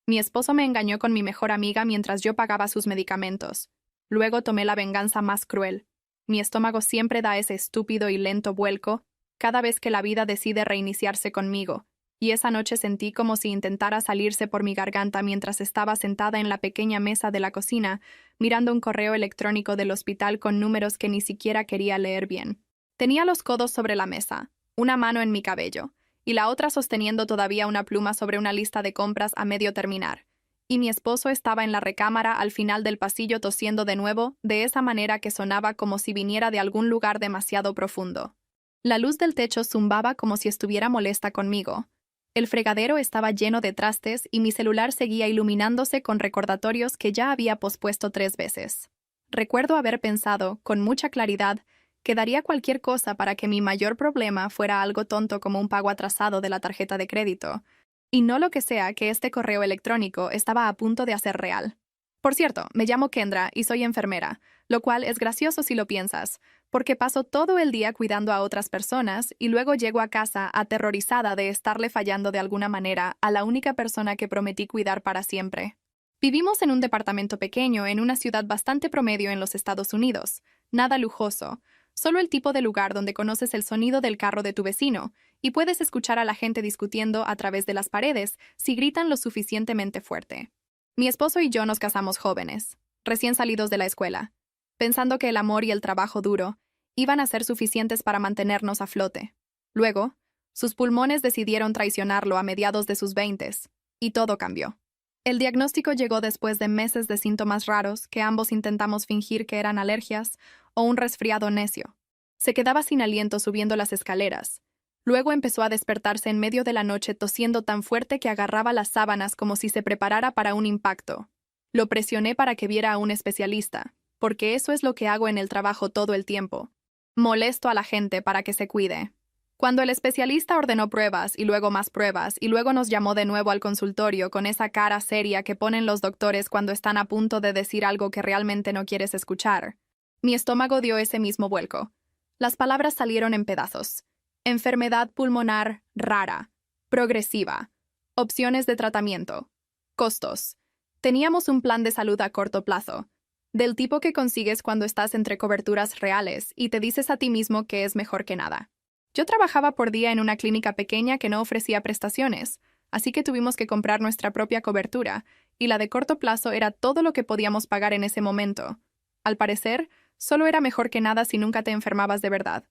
Mi esposo me engañó con mi mejor amiga mientras yo pagaba sus medicamentos. Luego tomé la venganza más cruel. Mi estómago siempre da ese estúpido y lento vuelco cada vez que la vida decide reiniciarse conmigo, y esa noche sentí como si intentara salirse por mi garganta mientras estaba sentada en la pequeña mesa de la cocina, mirando un correo electrónico del hospital con números que ni siquiera quería leer bien. Tenía los codos sobre la mesa, una mano en mi cabello, y la otra sosteniendo todavía una pluma sobre una lista de compras a medio terminar. Y mi esposo estaba en la recámara al final del pasillo tosiendo de nuevo, de esa manera que sonaba como si viniera de algún lugar demasiado profundo. La luz del techo zumbaba como si estuviera molesta conmigo. El fregadero estaba lleno de trastes y mi celular seguía iluminándose con recordatorios que ya había pospuesto 3 veces. Recuerdo haber pensado, con mucha claridad, que daría cualquier cosa para que mi mayor problema fuera algo tonto como un pago atrasado de la tarjeta de crédito, y no lo que sea que este correo electrónico estaba a punto de hacer real. Por cierto, me llamo Kendra y soy enfermera, lo cual es gracioso si lo piensas, porque paso todo el día cuidando a otras personas y luego llego a casa aterrorizada de estarle fallando de alguna manera a la única persona que prometí cuidar para siempre. Vivimos en un departamento pequeño en una ciudad bastante promedio en los Estados Unidos, nada lujoso, solo el tipo de lugar donde conoces el sonido del carro de tu vecino y puedes escuchar a la gente discutiendo a través de las paredes si gritan lo suficientemente fuerte. Mi esposo y yo nos casamos jóvenes, recién salidos de la escuela, pensando que el amor y el trabajo duro iban a ser suficientes para mantenernos a flote. Luego, sus pulmones decidieron traicionarlo a mediados de sus 20s, y todo cambió. El diagnóstico llegó después de meses de síntomas raros que ambos intentamos fingir que eran alergias o un resfriado necio. Se quedaba sin aliento subiendo las escaleras. Luego empezó a despertarse en medio de la noche tosiendo tan fuerte que agarraba las sábanas como si se preparara para un impacto. Lo presioné para que viera a un especialista, porque eso es lo que hago en el trabajo todo el tiempo. Molesto a la gente para que se cuide. Cuando el especialista ordenó pruebas y luego más pruebas y luego nos llamó de nuevo al consultorio con esa cara seria que ponen los doctores cuando están a punto de decir algo que realmente no quieres escuchar, mi estómago dio ese mismo vuelco. Las palabras salieron en pedazos. Enfermedad pulmonar rara, progresiva, opciones de tratamiento, costos. Teníamos un plan de salud a corto plazo, del tipo que consigues cuando estás entre coberturas reales y te dices a ti mismo que es mejor que nada. Yo trabajaba por día en una clínica pequeña que no ofrecía prestaciones, así que tuvimos que comprar nuestra propia cobertura, y la de corto plazo era todo lo que podíamos pagar en ese momento. Al parecer, solo era mejor que nada si nunca te enfermabas de verdad.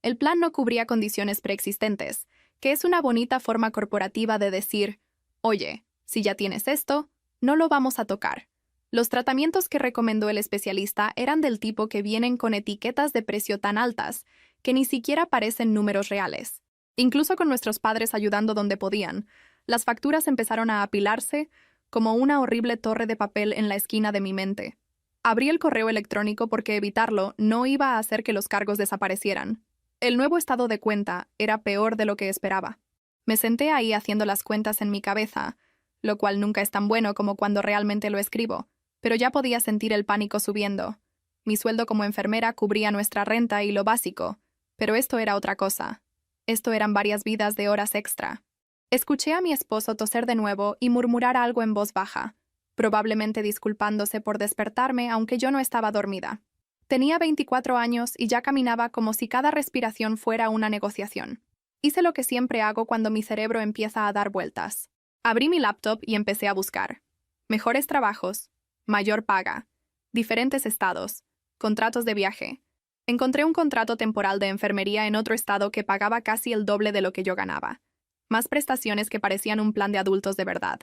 El plan no cubría condiciones preexistentes, que es una bonita forma corporativa de decir, oye, si ya tienes esto, no lo vamos a tocar. Los tratamientos que recomendó el especialista eran del tipo que vienen con etiquetas de precio tan altas que ni siquiera parecen números reales. Incluso con nuestros padres ayudando donde podían, las facturas empezaron a apilarse como una horrible torre de papel en la esquina de mi mente. Abrí el correo electrónico porque evitarlo no iba a hacer que los cargos desaparecieran. El nuevo estado de cuenta era peor de lo que esperaba. Me senté ahí haciendo las cuentas en mi cabeza, lo cual nunca es tan bueno como cuando realmente lo escribo, pero ya podía sentir el pánico subiendo. Mi sueldo como enfermera cubría nuestra renta y lo básico, pero esto era otra cosa. Esto eran varias vidas de horas extra. Escuché a mi esposo toser de nuevo y murmurar algo en voz baja, probablemente disculpándose por despertarme aunque yo no estaba dormida. Tenía 24 años y ya caminaba como si cada respiración fuera una negociación. Hice lo que siempre hago cuando mi cerebro empieza a dar vueltas. Abrí mi laptop y empecé a buscar. Mejores trabajos, mayor paga, diferentes estados, contratos de viaje. Encontré un contrato temporal de enfermería en otro estado que pagaba casi el doble de lo que yo ganaba. Más prestaciones que parecían un plan de adultos de verdad.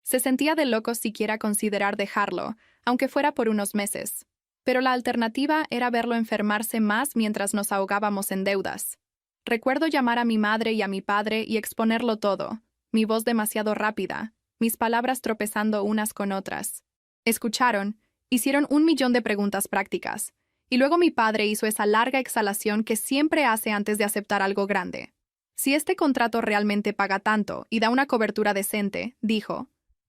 Se sentía de locos siquiera considerar dejarlo, aunque fuera por unos meses. Pero la alternativa era verlo enfermarse más mientras nos ahogábamos en deudas. Recuerdo llamar a mi madre y a mi padre y exponerlo todo, mi voz demasiado rápida, mis palabras tropezando unas con otras. Escucharon, hicieron 1.000.000 de preguntas prácticas, y luego mi padre hizo esa larga exhalación que siempre hace antes de aceptar algo grande. Si este contrato realmente paga tanto y da una cobertura decente, dijo,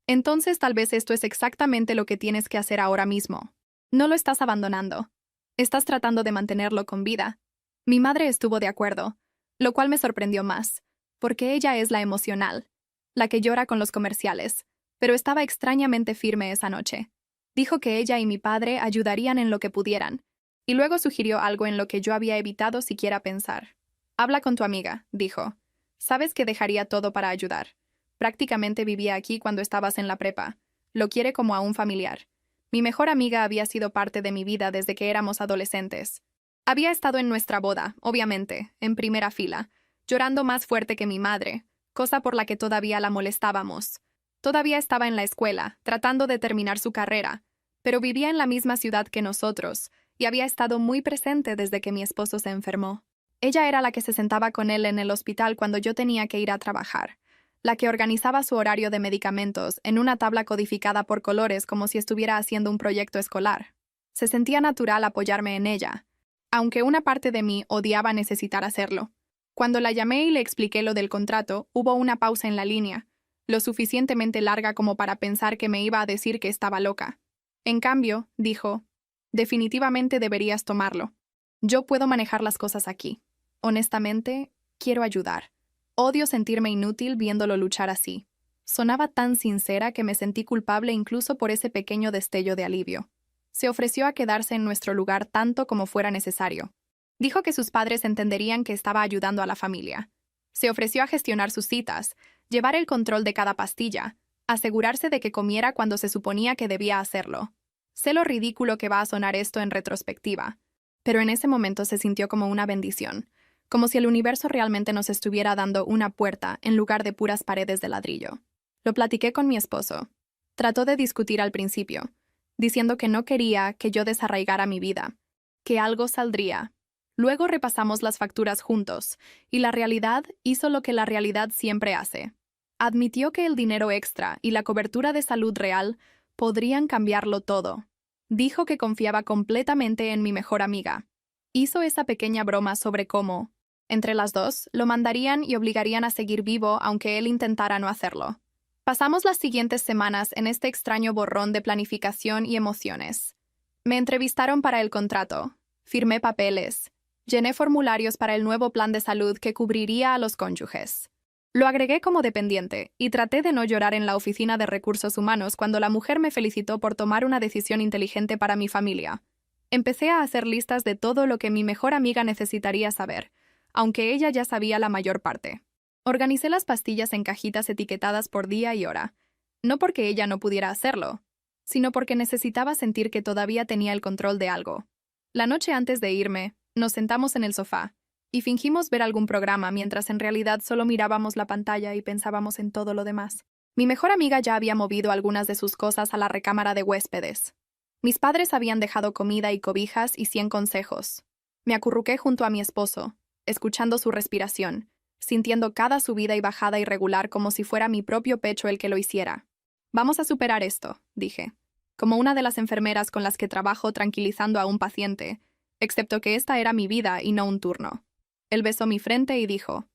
entonces tal vez esto es exactamente lo que tienes que hacer ahora mismo. No lo estás abandonando. Estás tratando de mantenerlo con vida. Mi madre estuvo de acuerdo, lo cual me sorprendió más, porque ella es la emocional, la que llora con los comerciales, pero estaba extrañamente firme esa noche. Dijo que ella y mi padre ayudarían en lo que pudieran, y luego sugirió algo en lo que yo había evitado siquiera pensar. Habla con tu amiga, dijo. Sabes que dejaría todo para ayudar. Prácticamente vivía aquí cuando estabas en la prepa. Lo quiere como a un familiar. Mi mejor amiga había sido parte de mi vida desde que éramos adolescentes. Había estado en nuestra boda, obviamente, en primera fila, llorando más fuerte que mi madre, cosa por la que todavía la molestábamos. Todavía estaba en la escuela, tratando de terminar su carrera, pero vivía en la misma ciudad que nosotros, y había estado muy presente desde que mi esposo se enfermó. Ella era la que se sentaba con él en el hospital cuando yo tenía que ir a trabajar, la que organizaba su horario de medicamentos en una tabla codificada por colores como si estuviera haciendo un proyecto escolar. Se sentía natural apoyarme en ella, aunque una parte de mí odiaba necesitar hacerlo. Cuando la llamé y le expliqué lo del contrato, hubo una pausa en la línea, lo suficientemente larga como para pensar que me iba a decir que estaba loca. En cambio, dijo, definitivamente deberías tomarlo. Yo puedo manejar las cosas aquí. Honestamente, quiero ayudar. Odio sentirme inútil viéndolo luchar así. Sonaba tan sincera que me sentí culpable incluso por ese pequeño destello de alivio. Se ofreció a quedarse en nuestro lugar tanto como fuera necesario. Dijo que sus padres entenderían que estaba ayudando a la familia. Se ofreció a gestionar sus citas, llevar el control de cada pastilla, asegurarse de que comiera cuando se suponía que debía hacerlo. Sé lo ridículo que va a sonar esto en retrospectiva, pero en ese momento se sintió como una bendición, como si el universo realmente nos estuviera dando una puerta en lugar de puras paredes de ladrillo. Lo platiqué con mi esposo. Trató de discutir al principio, diciendo que no quería que yo desarraigara mi vida, que algo saldría. Luego repasamos las facturas juntos, y la realidad hizo lo que la realidad siempre hace. Admitió que el dinero extra y la cobertura de salud real podrían cambiarlo todo. Dijo que confiaba completamente en mi mejor amiga. Hizo esa pequeña broma sobre cómo, entre las dos, lo mandarían y obligarían a seguir vivo aunque él intentara no hacerlo. Pasamos las siguientes semanas en este extraño borrón de planificación y emociones. Me entrevistaron para el contrato, firmé papeles, llené formularios para el nuevo plan de salud que cubriría a los cónyuges. Lo agregué como dependiente y traté de no llorar en la oficina de recursos humanos cuando la mujer me felicitó por tomar una decisión inteligente para mi familia. Empecé a hacer listas de todo lo que mi mejor amiga necesitaría saber, aunque ella ya sabía la mayor parte. Organicé las pastillas en cajitas etiquetadas por día y hora, no porque ella no pudiera hacerlo, sino porque necesitaba sentir que todavía tenía el control de algo. La noche antes de irme, nos sentamos en el sofá y fingimos ver algún programa mientras en realidad solo mirábamos la pantalla y pensábamos en todo lo demás. Mi mejor amiga ya había movido algunas de sus cosas a la recámara de huéspedes. Mis padres habían dejado comida y cobijas y 100 consejos. Me acurruqué junto a mi esposo, escuchando su respiración, sintiendo cada subida y bajada irregular como si fuera mi propio pecho el que lo hiciera. Vamos a superar esto, dije, como una de las enfermeras con las que trabajo tranquilizando a un paciente, excepto que esta era mi vida y no un turno. Él besó mi frente y dijo,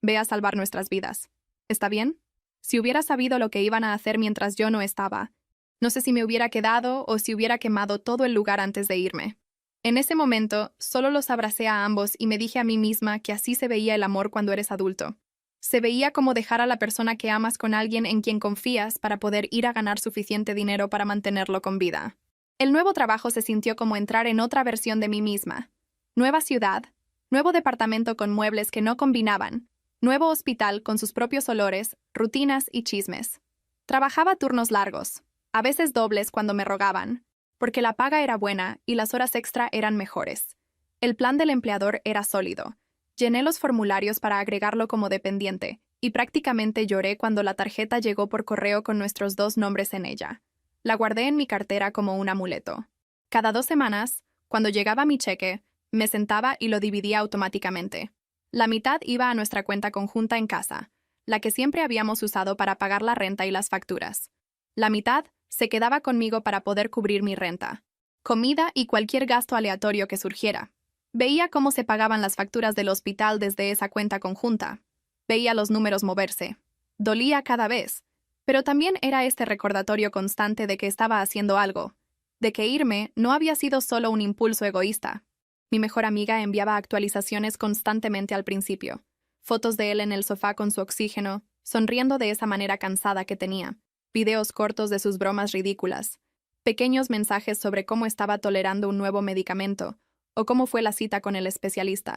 ve a salvar nuestras vidas. ¿Está bien? Si hubiera sabido lo que iban a hacer mientras yo no estaba, no sé si me hubiera quedado o si hubiera quemado todo el lugar antes de irme. En ese momento, solo los abracé a ambos y me dije a mí misma que así se veía el amor cuando eres adulto. Se veía como dejar a la persona que amas con alguien en quien confías para poder ir a ganar suficiente dinero para mantenerlo con vida. El nuevo trabajo se sintió como entrar en otra versión de mí misma. Nueva ciudad, nuevo departamento con muebles que no combinaban, nuevo hospital con sus propios olores, rutinas y chismes. Trabajaba turnos largos, a veces dobles cuando me rogaban, porque la paga era buena y las horas extra eran mejores. El plan del empleador era sólido. Llené los formularios para agregarlo como dependiente, y prácticamente lloré cuando la tarjeta llegó por correo con nuestros 2 nombres en ella. La guardé en mi cartera como un amuleto. Cada 2 semanas, cuando llegaba mi cheque, me sentaba y lo dividía automáticamente. La mitad iba a nuestra cuenta conjunta en casa, la que siempre habíamos usado para pagar la renta y las facturas. La mitad se quedaba conmigo para poder cubrir mi renta, comida y cualquier gasto aleatorio que surgiera. Veía cómo se pagaban las facturas del hospital desde esa cuenta conjunta. Veía los números moverse. Dolía cada vez, pero también era este recordatorio constante de que estaba haciendo algo, de que irme no había sido solo un impulso egoísta. Mi mejor amiga enviaba actualizaciones constantemente al principio, fotos de él en el sofá con su oxígeno, sonriendo de esa manera cansada que tenía. videos cortos de sus bromas ridículas, pequeños mensajes sobre cómo estaba tolerando un nuevo medicamento o cómo fue la cita con el especialista.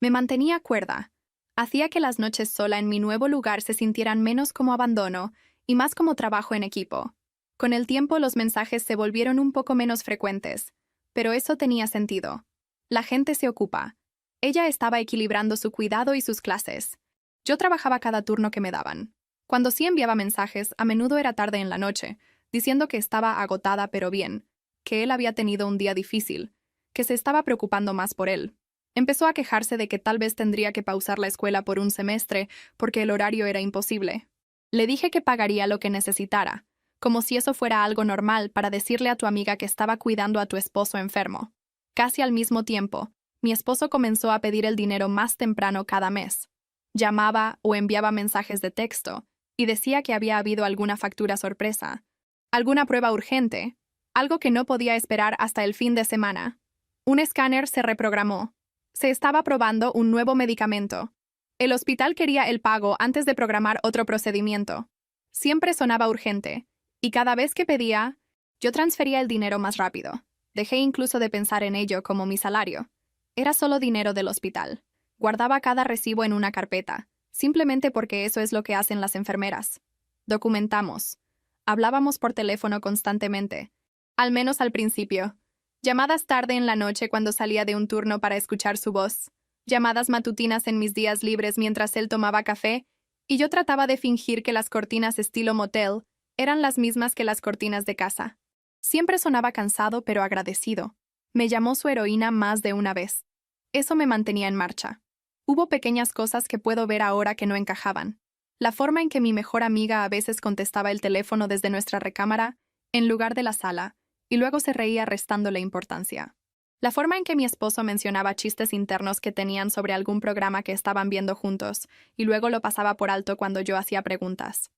Me mantenía cuerda. Hacía que las noches sola en mi nuevo lugar se sintieran menos como abandono y más como trabajo en equipo. Con el tiempo los mensajes se volvieron un poco menos frecuentes, pero eso tenía sentido. La gente se ocupa. Ella estaba equilibrando su cuidado y sus clases. Yo trabajaba cada turno que me daban. Cuando sí enviaba mensajes, a menudo era tarde en la noche, diciendo que estaba agotada pero bien, que él había tenido un día difícil, que se estaba preocupando más por él. Empezó a quejarse de que tal vez tendría que pausar la escuela por un semestre porque el horario era imposible. Le dije que pagaría lo que necesitara, como si eso fuera algo normal para decirle a tu amiga que estaba cuidando a tu esposo enfermo. Casi al mismo tiempo, mi esposo comenzó a pedir el dinero más temprano cada mes. Llamaba o enviaba mensajes de texto y decía que había habido alguna factura sorpresa, alguna prueba urgente, algo que no podía esperar hasta el fin de semana. Un escáner se reprogramó. Se estaba probando un nuevo medicamento. El hospital quería el pago antes de programar otro procedimiento. Siempre sonaba urgente, y cada vez que pedía, yo transfería el dinero más rápido. Dejé incluso de pensar en ello como mi salario. Era solo dinero del hospital. Guardaba cada recibo en una carpeta, simplemente porque eso es lo que hacen las enfermeras. Documentamos. Hablábamos por teléfono constantemente, al menos al principio. Llamadas tarde en la noche cuando salía de un turno para escuchar su voz. Llamadas matutinas en mis días libres mientras él tomaba café, y yo trataba de fingir que las cortinas estilo motel eran las mismas que las cortinas de casa. Siempre sonaba cansado pero agradecido. Me llamó su heroína más de una vez. Eso me mantenía en marcha. Hubo pequeñas cosas que puedo ver ahora que no encajaban. La forma en que mi mejor amiga a veces contestaba el teléfono desde nuestra recámara, en lugar de la sala, y luego se reía restándole importancia. La forma en que mi esposo mencionaba chistes internos que tenían sobre algún programa que estaban viendo juntos, y luego lo pasaba por alto cuando yo hacía preguntas.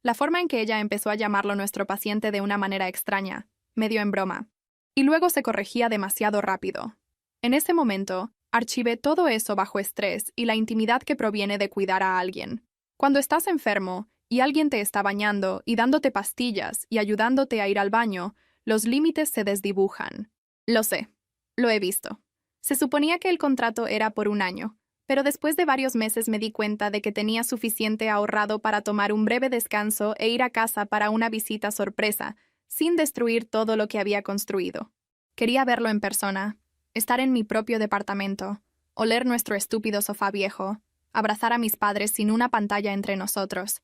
La forma en que ella empezó a llamarlo nuestro paciente de una manera extraña, medio en broma, y luego se corregía demasiado rápido. En ese momento, archivé todo eso bajo estrés y la intimidad que proviene de cuidar a alguien. Cuando estás enfermo, y alguien te está bañando y dándote pastillas y ayudándote a ir al baño, los límites se desdibujan. Lo sé. Lo he visto. Se suponía que el contrato era por un año, pero después de varios meses me di cuenta de que tenía suficiente ahorrado para tomar un breve descanso e ir a casa para una visita sorpresa, sin destruir todo lo que había construido. Quería verlo en persona, estar en mi propio departamento, oler nuestro estúpido sofá viejo, abrazar a mis padres sin una pantalla entre nosotros.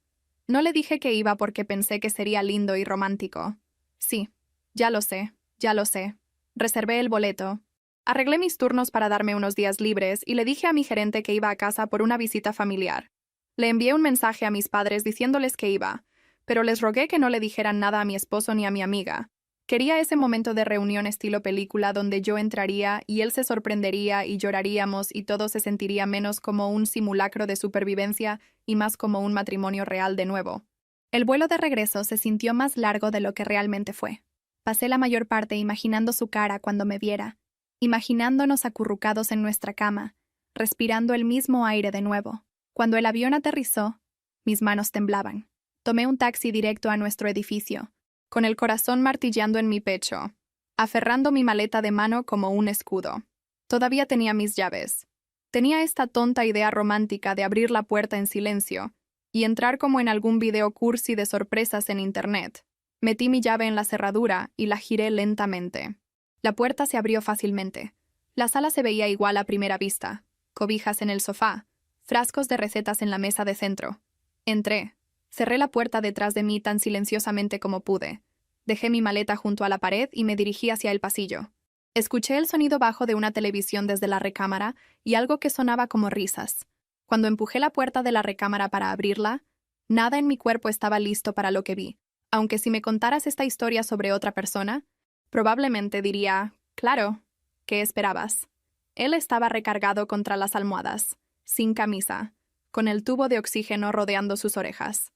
No le dije que iba porque pensé que sería lindo y romántico. Sí, ya lo sé, ya lo sé. Reservé el boleto. Arreglé mis turnos para darme unos días libres y le dije a mi gerente que iba a casa por una visita familiar. Le envié un mensaje a mis padres diciéndoles que iba, pero les rogué que no le dijeran nada a mi esposo ni a mi amiga. Quería ese momento de reunión estilo película donde yo entraría y él se sorprendería y lloraríamos y todo se sentiría menos como un simulacro de supervivencia y más como un matrimonio real de nuevo. El vuelo de regreso se sintió más largo de lo que realmente fue. Pasé la mayor parte imaginando su cara cuando me viera, imaginándonos acurrucados en nuestra cama, respirando el mismo aire de nuevo. Cuando el avión aterrizó, mis manos temblaban. Tomé un taxi directo a nuestro edificio, con el corazón martilleando en mi pecho, aferrando mi maleta de mano como un escudo. Todavía tenía mis llaves. Tenía esta tonta idea romántica de abrir la puerta en silencio y entrar como en algún video cursi de sorpresas en internet. Metí mi llave en la cerradura y la giré lentamente. La puerta se abrió fácilmente. La sala se veía igual a primera vista. Cobijas en el sofá, frascos de recetas en la mesa de centro. Entré. Cerré la puerta detrás de mí tan silenciosamente como pude. Dejé mi maleta junto a la pared y me dirigí hacia el pasillo. Escuché el sonido bajo de una televisión desde la recámara y algo que sonaba como risas. Cuando empujé la puerta de la recámara para abrirla, nada en mi cuerpo estaba listo para lo que vi. Aunque si me contaras esta historia sobre otra persona, probablemente diría, claro, ¿qué esperabas? Él estaba recargado contra las almohadas, sin camisa, con el tubo de oxígeno rodeando sus orejas.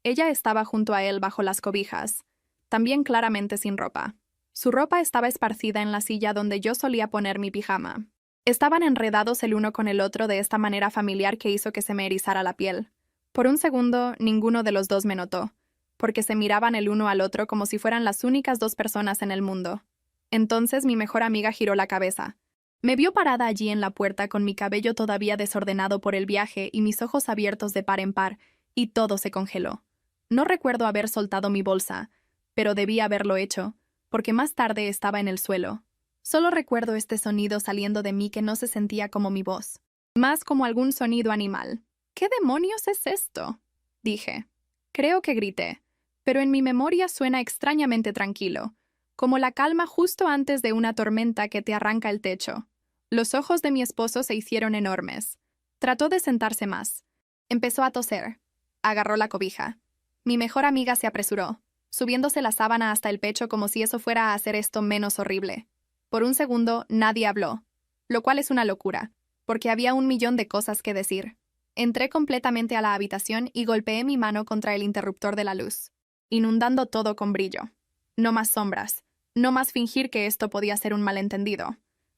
Ella estaba junto a él bajo las cobijas, también claramente sin ropa. Su ropa estaba esparcida en la silla donde yo solía poner mi pijama. Estaban enredados el uno con el otro de esta manera familiar que hizo que se me erizara la piel. Por un segundo, ninguno de los dos me notó, porque se miraban el uno al otro como si fueran las únicas dos personas en el mundo. Entonces mi mejor amiga giró la cabeza. Me vio parada allí en la puerta con mi cabello todavía desordenado por el viaje y mis ojos abiertos de par en par, y todo se congeló. No recuerdo haber soltado mi bolsa, pero debí haberlo hecho, porque más tarde estaba en el suelo. Solo recuerdo este sonido saliendo de mí que no se sentía como mi voz, más como algún sonido animal. ¿Qué demonios es esto?, dije. Creo que grité, pero en mi memoria suena extrañamente tranquilo, como la calma justo antes de una tormenta que te arranca el techo. Los ojos de mi esposo se hicieron enormes. Trató de sentarse más. Empezó a toser. Agarró la cobija. Mi mejor amiga se apresuró, subiéndose la sábana hasta el pecho como si eso fuera a hacer esto menos horrible. Por un segundo, nadie habló, lo cual es una locura, porque había 1.000.000 de cosas que decir. Entré completamente a la habitación y golpeé mi mano contra el interruptor de la luz, inundando todo con brillo. No más sombras, no más fingir que esto podía ser un malentendido.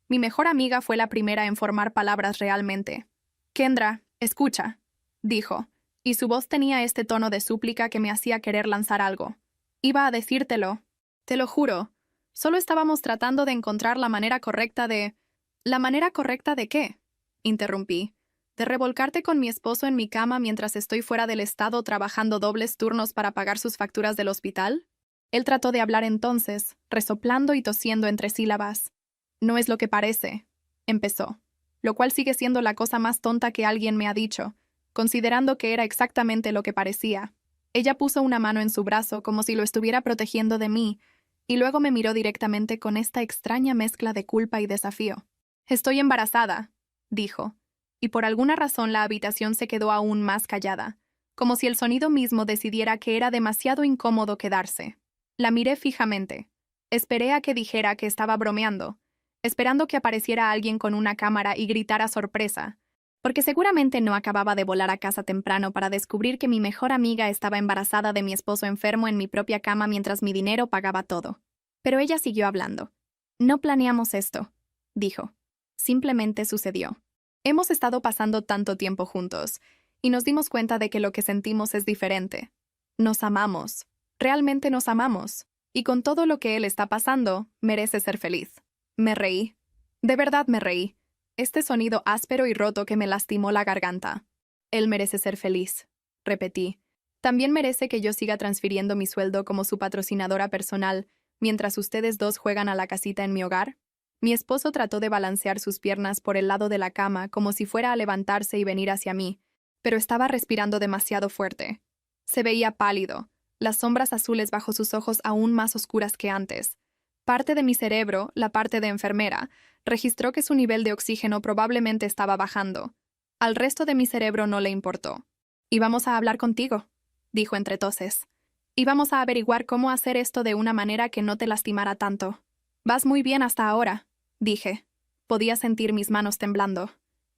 Mi mejor amiga fue la primera en formar palabras realmente. «Kendra, escucha», dijo, y su voz tenía este tono de súplica que me hacía querer lanzar algo. «Iba a decírtelo. Te lo juro. Solo estábamos tratando de encontrar la manera correcta de...» «¿La manera correcta de qué?», interrumpí. «¿De revolcarte con mi esposo en mi cama mientras estoy fuera del estado trabajando dobles turnos para pagar sus facturas del hospital?» Él trató de hablar entonces, resoplando y tosiendo entre sílabas. «No es lo que parece», empezó, lo cual sigue siendo la cosa más tonta que alguien me ha dicho, considerando que era exactamente lo que parecía. Ella puso una mano en su brazo como si lo estuviera protegiendo de mí, y luego me miró directamente con esta extraña mezcla de culpa y desafío. «Estoy embarazada», dijo, y por alguna razón la habitación se quedó aún más callada, como si el sonido mismo decidiera que era demasiado incómodo quedarse. La miré fijamente. Esperé a que dijera que estaba bromeando, esperando que apareciera alguien con una cámara y gritara sorpresa, porque seguramente no acababa de volar a casa temprano para descubrir que mi mejor amiga estaba embarazada de mi esposo enfermo en mi propia cama mientras mi dinero pagaba todo. Pero ella siguió hablando. «No planeamos esto», dijo. «Simplemente sucedió. Hemos estado pasando tanto tiempo juntos, y nos dimos cuenta de que lo que sentimos es diferente. Nos amamos. Realmente nos amamos. Y con todo lo que él está pasando, merece ser feliz». Me reí. De verdad me reí. Este sonido áspero y roto que me lastimó la garganta. «Él merece ser feliz», repetí. «También merece que yo siga transfiriendo mi sueldo como su patrocinadora personal, mientras ustedes dos juegan a la casita en mi hogar». Mi esposo trató de balancear sus piernas por el lado de la cama como si fuera a levantarse y venir hacia mí, pero estaba respirando demasiado fuerte. Se veía pálido, las sombras azules bajo sus ojos aún más oscuras que antes. Parte de mi cerebro, la parte de enfermera, registró que su nivel de oxígeno probablemente estaba bajando. Al resto de mi cerebro no le importó. «Íbamos a hablar contigo», dijo entre toses. «Íbamos a averiguar cómo hacer esto de una manera que no te lastimara tanto». «Vas muy bien hasta ahora», dije. Podía sentir mis manos temblando.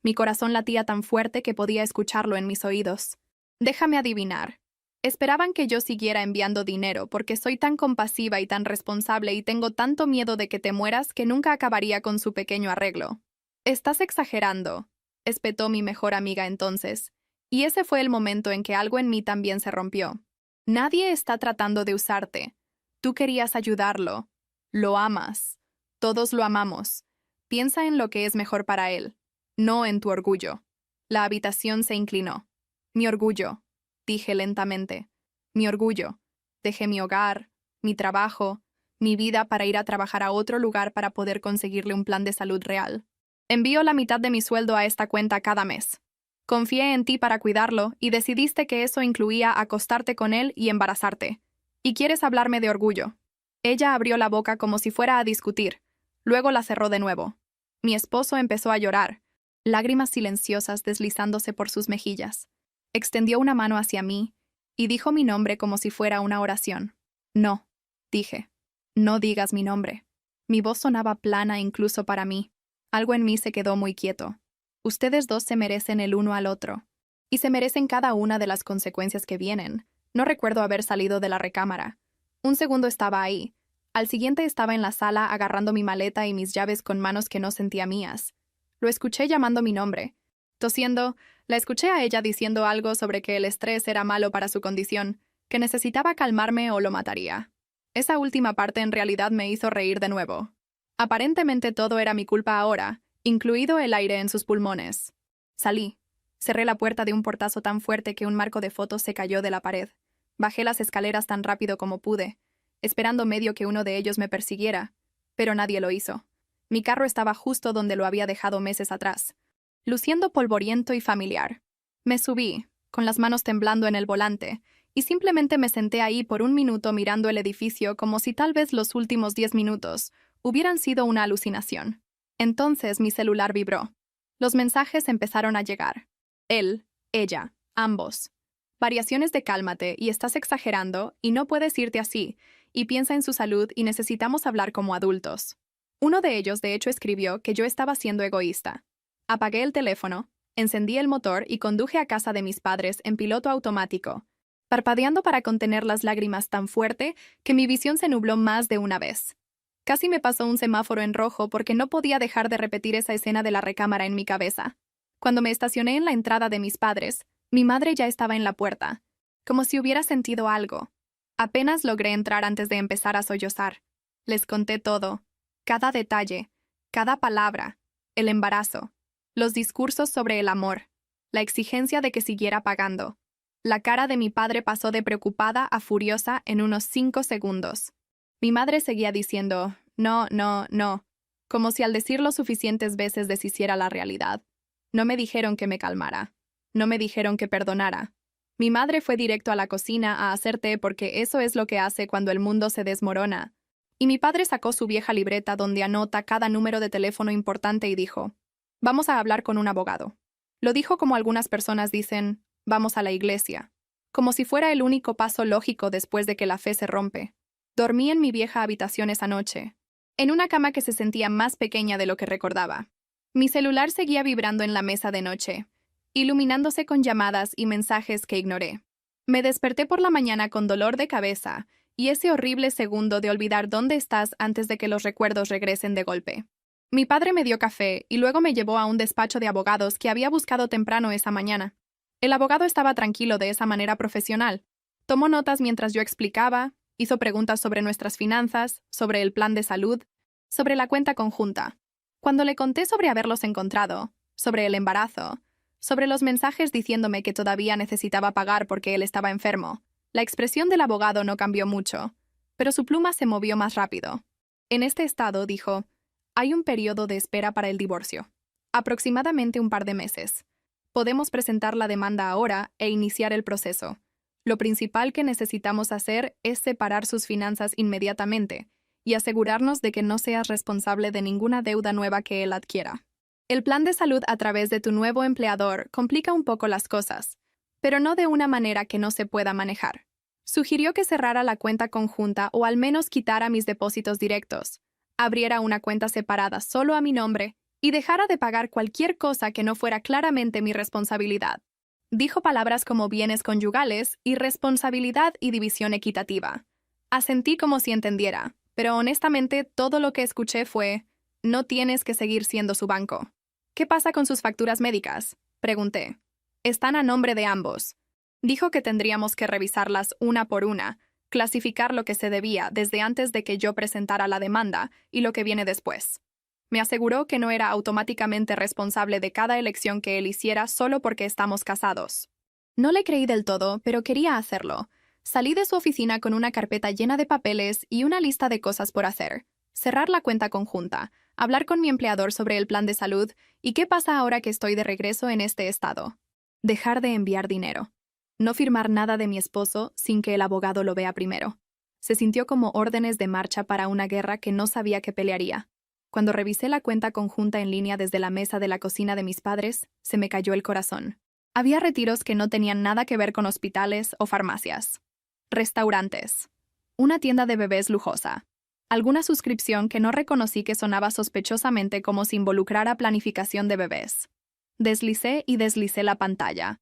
Mi corazón latía tan fuerte que podía escucharlo en mis oídos. «Déjame adivinar. Esperaban que yo siguiera enviando dinero porque soy tan compasiva y tan responsable y tengo tanto miedo de que te mueras que nunca acabaría con su pequeño arreglo». «Estás exagerando», espetó mi mejor amiga entonces, y ese fue el momento en que algo en mí también se rompió. «Nadie está tratando de usarte. Tú querías ayudarlo. Lo amas. Todos lo amamos. Piensa en lo que es mejor para él, no en tu orgullo». La habitación se inclinó. «Mi orgullo», dije lentamente. «Mi orgullo. Dejé mi hogar, mi trabajo, mi vida para ir a trabajar a otro lugar para poder conseguirle un plan de salud real. Envío la mitad de mi sueldo a esta cuenta cada mes. Confié en ti para cuidarlo y decidiste que eso incluía acostarte con él y embarazarte. Y quieres hablarme de orgullo». Ella abrió la boca como si fuera a discutir. Luego la cerró de nuevo. Mi esposo empezó a llorar, lágrimas silenciosas deslizándose por sus mejillas. Extendió una mano hacia mí y dijo mi nombre como si fuera una oración. «No», dije. «No digas mi nombre». Mi voz sonaba plana incluso para mí. Algo en mí se quedó muy quieto. «Ustedes dos se merecen el uno al otro. Y se merecen cada una de las consecuencias que vienen». No recuerdo haber salido de la recámara. Un segundo estaba ahí. Al siguiente estaba en la sala agarrando mi maleta y mis llaves con manos que no sentía mías. Lo escuché llamando mi nombre. Tosiendo, la escuché a ella diciendo algo sobre que el estrés era malo para su condición, que necesitaba calmarme o lo mataría. Esa última parte en realidad me hizo reír de nuevo. Aparentemente todo era mi culpa ahora, incluido el aire en sus pulmones. Salí. Cerré la puerta de un portazo tan fuerte que un marco de fotos se cayó de la pared. Bajé las escaleras tan rápido como pude, esperando medio que uno de ellos me persiguiera, pero nadie lo hizo. Mi carro estaba justo donde lo había dejado meses atrás, luciendo polvoriento y familiar. Me subí, con las manos temblando en el volante, y simplemente me senté ahí por un minuto mirando el edificio como si tal vez los últimos 10 minutos hubieran sido una alucinación. Entonces mi celular vibró. Los mensajes empezaron a llegar. Él, ella, ambos. Variaciones de cálmate y estás exagerando y no puedes irte así, y piensa en su salud y necesitamos hablar como adultos. Uno de ellos de hecho escribió que yo estaba siendo egoísta. Apagué el teléfono, encendí el motor y conduje a casa de mis padres en piloto automático, parpadeando para contener las lágrimas tan fuerte que mi visión se nubló más de una vez. Casi me pasó un semáforo en rojo porque no podía dejar de repetir esa escena de la recámara en mi cabeza. Cuando me estacioné en la entrada de mis padres, mi madre ya estaba en la puerta, como si hubiera sentido algo. Apenas logré entrar antes de empezar a sollozar. Les conté todo, cada detalle, cada palabra, el embarazo, los discursos sobre el amor, la exigencia de que siguiera pagando. La cara de mi padre pasó de preocupada a furiosa en unos 5 segundos. Mi madre seguía diciendo, no, no, no, como si al decirlo suficientes veces deshiciera la realidad. No me dijeron que me calmara. No me dijeron que perdonara. Mi madre fue directo a la cocina a hacer té porque eso es lo que hace cuando el mundo se desmorona. Y mi padre sacó su vieja libreta donde anota cada número de teléfono importante y dijo, vamos a hablar con un abogado. Lo dijo como algunas personas dicen, vamos a la iglesia. Como si fuera el único paso lógico después de que la fe se rompe. Dormí en mi vieja habitación esa noche, en una cama que se sentía más pequeña de lo que recordaba. Mi celular seguía vibrando en la mesa de noche, iluminándose con llamadas y mensajes que ignoré. Me desperté por la mañana con dolor de cabeza y ese horrible segundo de olvidar dónde estás antes de que los recuerdos regresen de golpe. Mi padre me dio café y luego me llevó a un despacho de abogados que había buscado temprano esa mañana. El abogado estaba tranquilo de esa manera profesional. Tomó notas mientras yo explicaba, hizo preguntas sobre nuestras finanzas, sobre el plan de salud, sobre la cuenta conjunta. Cuando le conté sobre haberlos encontrado, sobre el embarazo, sobre los mensajes diciéndome que todavía necesitaba pagar porque él estaba enfermo, la expresión del abogado no cambió mucho, pero su pluma se movió más rápido. En este estado, dijo, hay un periodo de espera para el divorcio. Aproximadamente un par de meses. Podemos presentar la demanda ahora e iniciar el proceso. Lo principal que necesitamos hacer es separar sus finanzas inmediatamente y asegurarnos de que no seas responsable de ninguna deuda nueva que él adquiera. El plan de salud a través de tu nuevo empleador complica un poco las cosas, pero no de una manera que no se pueda manejar. Sugirió que cerrara la cuenta conjunta o al menos quitara mis depósitos directos, abriera una cuenta separada solo a mi nombre y dejara de pagar cualquier cosa que no fuera claramente mi responsabilidad. Dijo palabras como bienes conyugales y responsabilidad y división equitativa. Asentí como si entendiera, pero honestamente todo lo que escuché fue, no tienes que seguir siendo su banco. ¿Qué pasa con sus facturas médicas? Pregunté. Están a nombre de ambos. Dijo que tendríamos que revisarlas una por una, clasificar lo que se debía desde antes de que yo presentara la demanda y lo que viene después. Me aseguró que no era automáticamente responsable de cada elección que él hiciera solo porque estamos casados. No le creí del todo, pero quería hacerlo. Salí de su oficina con una carpeta llena de papeles y una lista de cosas por hacer. Cerrar la cuenta conjunta, hablar con mi empleador sobre el plan de salud y qué pasa ahora que estoy de regreso en este estado. Dejar de enviar dinero. No firmar nada de mi esposo sin que el abogado lo vea primero. Se sintió como órdenes de marcha para una guerra que no sabía que pelearía. Cuando revisé la cuenta conjunta en línea desde la mesa de la cocina de mis padres, se me cayó el corazón. Había retiros que no tenían nada que ver con hospitales o farmacias. Restaurantes. Una tienda de bebés lujosa. Alguna suscripción que no reconocí que sonaba sospechosamente como si involucrara planificación de bebés. Deslicé y deslicé la pantalla,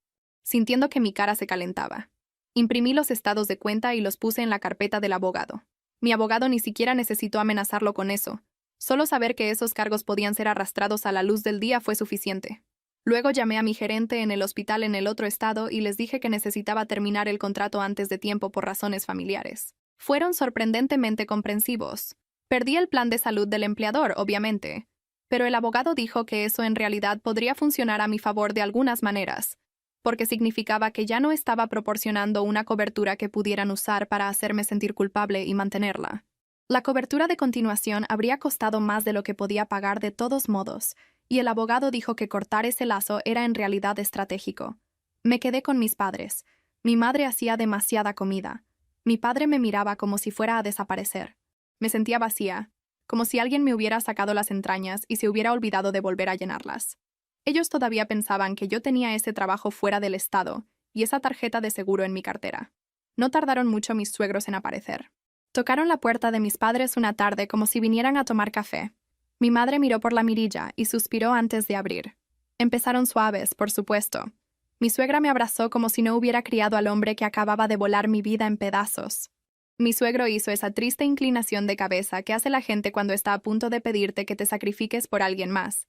sintiendo que mi cara se calentaba. Imprimí los estados de cuenta y los puse en la carpeta del abogado. Mi abogado ni siquiera necesitó amenazarlo con eso. Solo saber que esos cargos podían ser arrastrados a la luz del día fue suficiente. Luego llamé a mi gerente en el hospital en el otro estado y les dije que necesitaba terminar el contrato antes de tiempo por razones familiares. Fueron sorprendentemente comprensivos. Perdí el plan de salud del empleador, obviamente, pero el abogado dijo que eso en realidad podría funcionar a mi favor de algunas maneras, porque significaba que ya no estaba proporcionando una cobertura que pudieran usar para hacerme sentir culpable y mantenerla. La cobertura de continuación habría costado más de lo que podía pagar de todos modos, y el abogado dijo que cortar ese lazo era en realidad estratégico. Me quedé con mis padres. Mi madre hacía demasiada comida. Mi padre me miraba como si fuera a desaparecer. Me sentía vacía, como si alguien me hubiera sacado las entrañas y se hubiera olvidado de volver a llenarlas. Ellos todavía pensaban que yo tenía ese trabajo fuera del estado y esa tarjeta de seguro en mi cartera. No tardaron mucho mis suegros en aparecer. Tocaron la puerta de mis padres una tarde como si vinieran a tomar café. Mi madre miró por la mirilla y suspiró antes de abrir. Empezaron suaves, por supuesto. Mi suegra me abrazó como si no hubiera criado al hombre que acababa de volar mi vida en pedazos. Mi suegro hizo esa triste inclinación de cabeza que hace la gente cuando está a punto de pedirte que te sacrifiques por alguien más.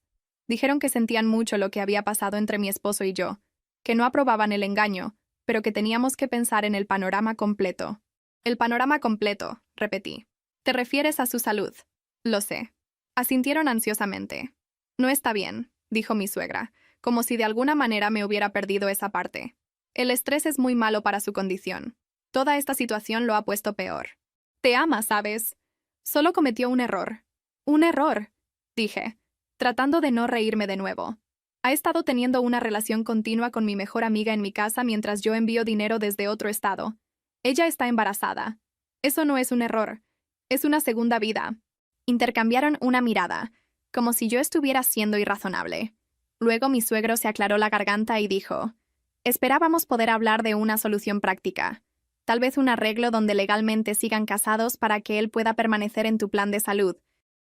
Dijeron que sentían mucho lo que había pasado entre mi esposo y yo, que no aprobaban el engaño, pero que teníamos que pensar en el panorama completo. El panorama completo, repetí. Te refieres a su salud. Lo sé. Asintieron ansiosamente. No está bien, dijo mi suegra, como si de alguna manera me hubiera perdido esa parte. El estrés es muy malo para su condición. Toda esta situación lo ha puesto peor. Te ama, ¿sabes? Solo cometió un error. Un error, dije, tratando de no reírme de nuevo. Ha estado teniendo una relación continua con mi mejor amiga en mi casa mientras yo envío dinero desde otro estado. Ella está embarazada. Eso no es un error. Es una segunda vida. Intercambiaron una mirada, como si yo estuviera siendo irrazonable. Luego mi suegro se aclaró la garganta y dijo, esperábamos poder hablar de una solución práctica. Tal vez un arreglo donde legalmente sigan casados para que él pueda permanecer en tu plan de salud,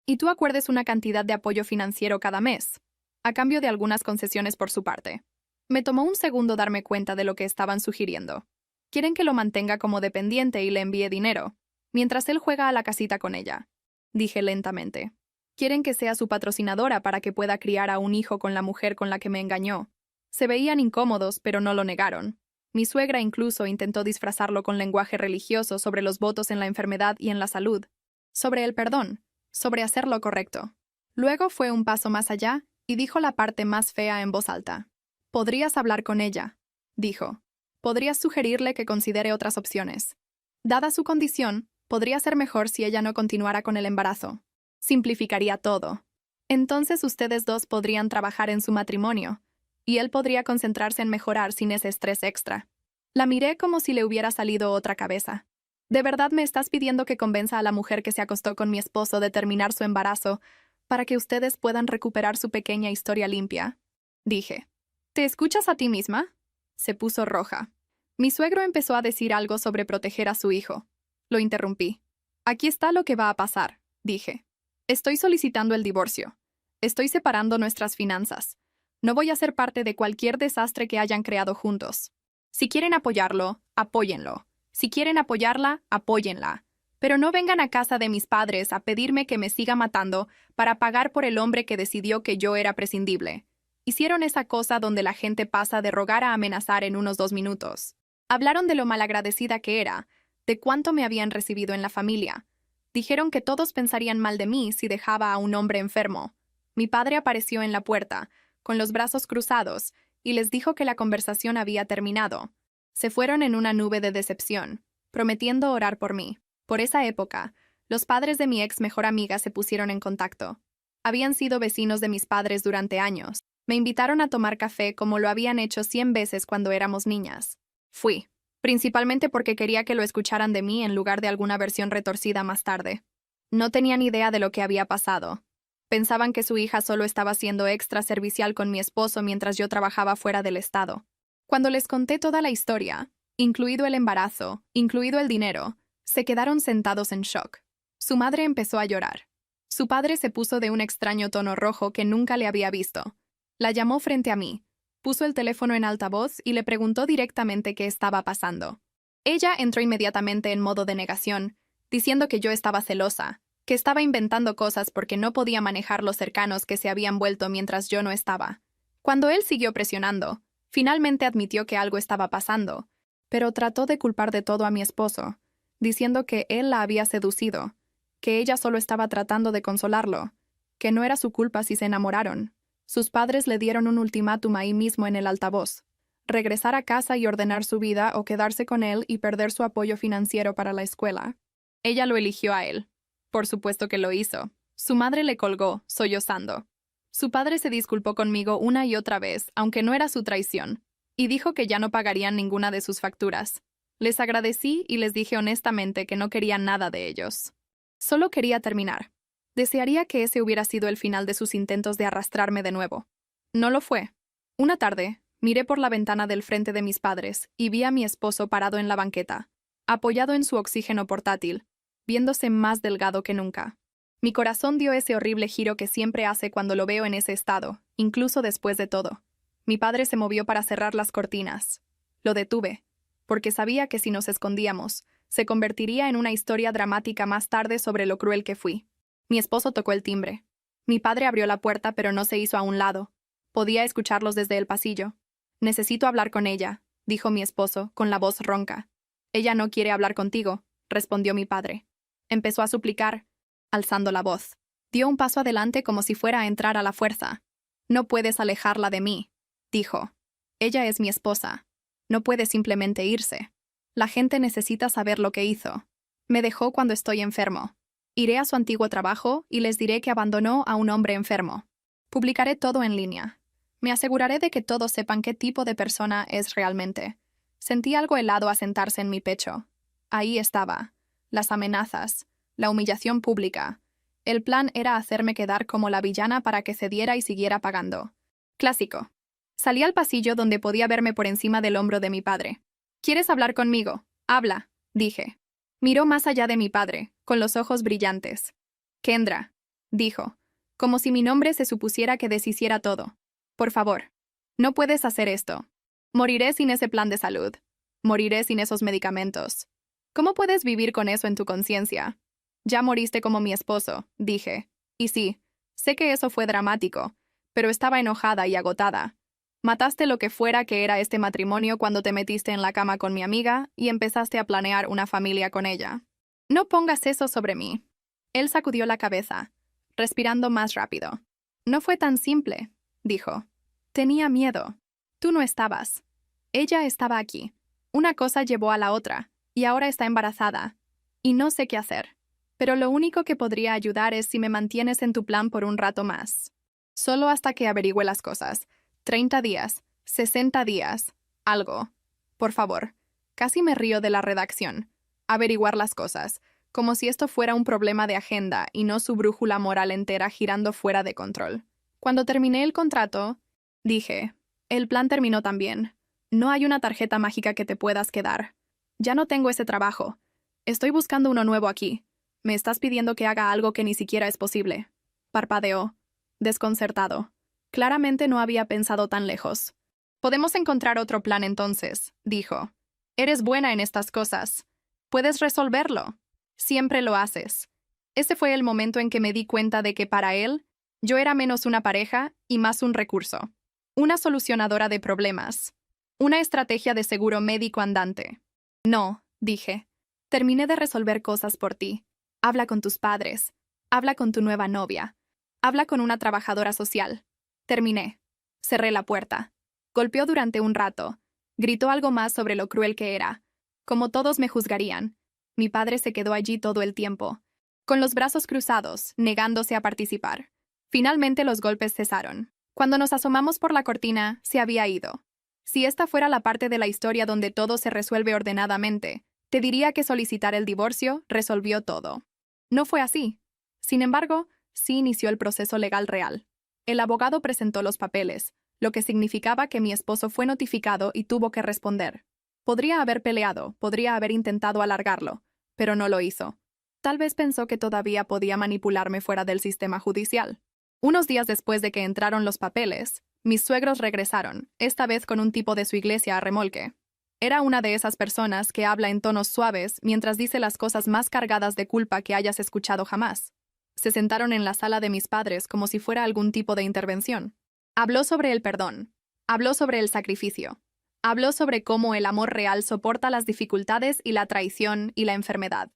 y tú acuerdes una cantidad de apoyo financiero cada mes, a cambio de algunas concesiones por su parte. Me tomó un segundo darme cuenta de lo que estaban sugiriendo. Quieren que lo mantenga como dependiente y le envíe dinero, mientras él juega a la casita con ella, dije lentamente. Quieren que sea su patrocinadora para que pueda criar a un hijo con la mujer con la que me engañó. Se veían incómodos, pero no lo negaron. Mi suegra incluso intentó disfrazarlo con lenguaje religioso sobre los votos en la enfermedad y en la salud, sobre el perdón, sobre hacer lo correcto. Luego fue un paso más allá y dijo la parte más fea en voz alta. Podrías hablar con ella, dijo. Podrías sugerirle que considere otras opciones. Dada su condición, podría ser mejor si ella no continuara con el embarazo. Simplificaría todo. Entonces ustedes dos podrían trabajar en su matrimonio, y él podría concentrarse en mejorar sin ese estrés extra. La miré como si le hubiera salido otra cabeza. ¿De verdad me estás pidiendo que convenza a la mujer que se acostó con mi esposo de terminar su embarazo para que ustedes puedan recuperar su pequeña historia limpia? Dije. ¿Te escuchas a ti misma? Se puso roja. Mi suegro empezó a decir algo sobre proteger a su hijo. Lo interrumpí. Aquí está lo que va a pasar, dije. Estoy solicitando el divorcio. Estoy separando nuestras finanzas. No voy a ser parte de cualquier desastre que hayan creado juntos. Si quieren apoyarlo, apóyenlo. Si quieren apoyarla, apóyenla. Pero no vengan a casa de mis padres a pedirme que me siga matando para pagar por el hombre que decidió que yo era prescindible. Hicieron esa cosa donde la gente pasa de rogar a amenazar en unos 2 minutos. Hablaron de lo malagradecida que era, de cuánto me habían recibido en la familia. Dijeron que todos pensarían mal de mí si dejaba a un hombre enfermo. Mi padre apareció en la puerta, con los brazos cruzados, y les dijo que la conversación había terminado. Se fueron en una nube de decepción, prometiendo orar por mí. Por esa época, los padres de mi ex mejor amiga se pusieron en contacto. Habían sido vecinos de mis padres durante años. Me invitaron a tomar café como lo habían hecho 100 veces cuando éramos niñas. Fui, principalmente porque quería que lo escucharan de mí en lugar de alguna versión retorcida más tarde. No tenían idea de lo que había pasado. Pensaban que su hija solo estaba siendo extra servicial con mi esposo mientras yo trabajaba fuera del estado. Cuando les conté toda la historia, incluido el embarazo, incluido el dinero, se quedaron sentados en shock. Su madre empezó a llorar. Su padre se puso de un extraño tono rojo que nunca le había visto. La llamó frente a mí, puso el teléfono en altavoz y le preguntó directamente qué estaba pasando. Ella entró inmediatamente en modo de negación, diciendo que yo estaba celosa, que estaba inventando cosas porque no podía manejar los cercanos que se habían vuelto mientras yo no estaba. Cuando él siguió presionando, finalmente admitió que algo estaba pasando, pero trató de culpar de todo a mi esposo, diciendo que él la había seducido, que ella solo estaba tratando de consolarlo, que no era su culpa si se enamoraron. Sus padres le dieron un ultimátum ahí mismo en el altavoz: regresar a casa y ordenar su vida o quedarse con él y perder su apoyo financiero para la escuela. Ella lo eligió a él. Por supuesto que lo hizo. Su madre le colgó, sollozando. Su padre se disculpó conmigo una y otra vez, aunque no era su traición, y dijo que ya no pagarían ninguna de sus facturas. Les agradecí y les dije honestamente que no quería nada de ellos. Solo quería terminar. Desearía que ese hubiera sido el final de sus intentos de arrastrarme de nuevo. No lo fue. Una tarde, miré por la ventana del frente de mis padres y vi a mi esposo parado en la banqueta, apoyado en su oxígeno portátil, viéndose más delgado que nunca. Mi corazón dio ese horrible giro que siempre hace cuando lo veo en ese estado, incluso después de todo. Mi padre se movió para cerrar las cortinas. Lo detuve, porque sabía que si nos escondíamos, se convertiría en una historia dramática más tarde sobre lo cruel que fui. Mi esposo tocó el timbre. Mi padre abrió la puerta, pero no se hizo a un lado. Podía escucharlos desde el pasillo. «Necesito hablar con ella», dijo mi esposo, con la voz ronca. «Ella no quiere hablar contigo», respondió mi padre. Empezó a suplicar, alzando la voz. Dio un paso adelante como si fuera a entrar a la fuerza. «No puedes alejarla de mí», dijo. «Ella es mi esposa. No puede simplemente irse. La gente necesita saber lo que hizo. Me dejó cuando estoy enfermo. Iré a su antiguo trabajo y les diré que abandonó a un hombre enfermo. Publicaré todo en línea. Me aseguraré de que todos sepan qué tipo de persona es realmente». Sentí algo helado asentarse en mi pecho. Ahí estaba. Las amenazas. La humillación pública. El plan era hacerme quedar como la villana para que cediera y siguiera pagando. Clásico. Salí al pasillo donde podía verme por encima del hombro de mi padre. «¿Quieres hablar conmigo? Habla», dije. Miró más allá de mi padre, con los ojos brillantes. «Kendra», dijo, como si mi nombre se supusiera que deshiciera todo. «Por favor, no puedes hacer esto. Moriré sin ese plan de salud. Moriré sin esos medicamentos. ¿Cómo puedes vivir con eso en tu conciencia?» «Ya moriste como mi esposo», dije. Y sí, sé que eso fue dramático, pero estaba enojada y agotada. Mataste lo que fuera que era este matrimonio cuando te metiste en la cama con mi amiga y empezaste a planear una familia con ella. No pongas eso sobre mí. Él sacudió la cabeza, respirando más rápido. No fue tan simple, dijo. Tenía miedo. Tú no estabas. Ella estaba aquí. Una cosa llevó a la otra, y ahora está embarazada. Y no sé qué hacer. Pero lo único que podría ayudar es si me mantienes en tu plan por un rato más. Solo hasta que averigüe las cosas. 30 días, 60 días, algo. Por favor. Casi me río de la redacción. Averiguar las cosas, como si esto fuera un problema de agenda y no su brújula moral entera girando fuera de control. Cuando terminé el contrato, dije, el plan terminó también. No hay una tarjeta mágica que te puedas quedar. Ya no tengo ese trabajo. Estoy buscando uno nuevo aquí. Me estás pidiendo que haga algo que ni siquiera es posible. Parpadeó, desconcertado. Claramente no había pensado tan lejos. «Podemos encontrar otro plan entonces», dijo. «Eres buena en estas cosas. Puedes resolverlo. Siempre lo haces». Ese fue el momento en que me di cuenta de que para él, yo era menos una pareja y más un recurso. Una solucionadora de problemas. Una estrategia de seguro médico andante. «No», dije. «Terminé de resolver cosas por ti. Habla con tus padres. Habla con tu nueva novia. Habla con una trabajadora social». Terminé. Cerré la puerta. Golpeó durante un rato. Gritó algo más sobre lo cruel que era. Como todos me juzgarían. Mi padre se quedó allí todo el tiempo, con los brazos cruzados, negándose a participar. Finalmente los golpes cesaron. Cuando nos asomamos por la cortina, se había ido. Si esta fuera la parte de la historia donde todo se resuelve ordenadamente, te diría que solicitar el divorcio resolvió todo. No fue así. Sin embargo, sí inició el proceso legal real. El abogado presentó los papeles, lo que significaba que mi esposo fue notificado y tuvo que responder. Podría haber peleado, podría haber intentado alargarlo, pero no lo hizo. Tal vez pensó que todavía podía manipularme fuera del sistema judicial. Unos días después de que entraron los papeles, mis suegros regresaron, esta vez con un tipo de su iglesia a remolque. Era una de esas personas que habla en tonos suaves mientras dice las cosas más cargadas de culpa que hayas escuchado jamás. Se sentaron en la sala de mis padres como si fuera algún tipo de intervención. Habló sobre el perdón. Habló sobre el sacrificio. Habló sobre cómo el amor real soporta las dificultades y la traición y la enfermedad.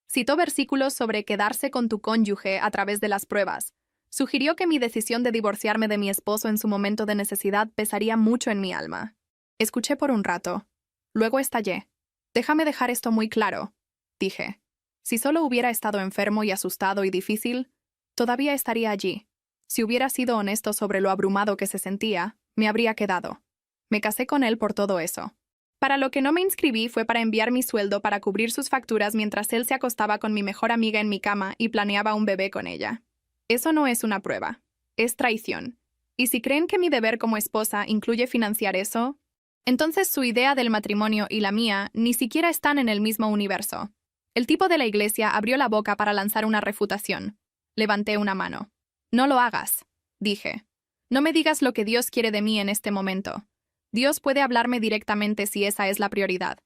Citó versículos sobre quedarse con tu cónyuge a través de las pruebas. Sugirió que mi decisión de divorciarme de mi esposo en su momento de necesidad pesaría mucho en mi alma. Escuché por un rato. Luego estallé. Déjame dejar esto muy claro, dije. Si solo hubiera estado enfermo y asustado y difícil, todavía estaría allí. Si hubiera sido honesto sobre lo abrumado que se sentía, me habría quedado. Me casé con él por todo eso. Para lo que no me inscribí fue para enviar mi sueldo para cubrir sus facturas mientras él se acostaba con mi mejor amiga en mi cama y planeaba un bebé con ella. Eso no es una prueba. Es traición. Y si creen que mi deber como esposa incluye financiar eso, entonces su idea del matrimonio y la mía ni siquiera están en el mismo universo. El tipo de la iglesia abrió la boca para lanzar una refutación. Levanté una mano. No lo hagas, dije. No me digas lo que Dios quiere de mí en este momento. Dios puede hablarme directamente si esa es la prioridad.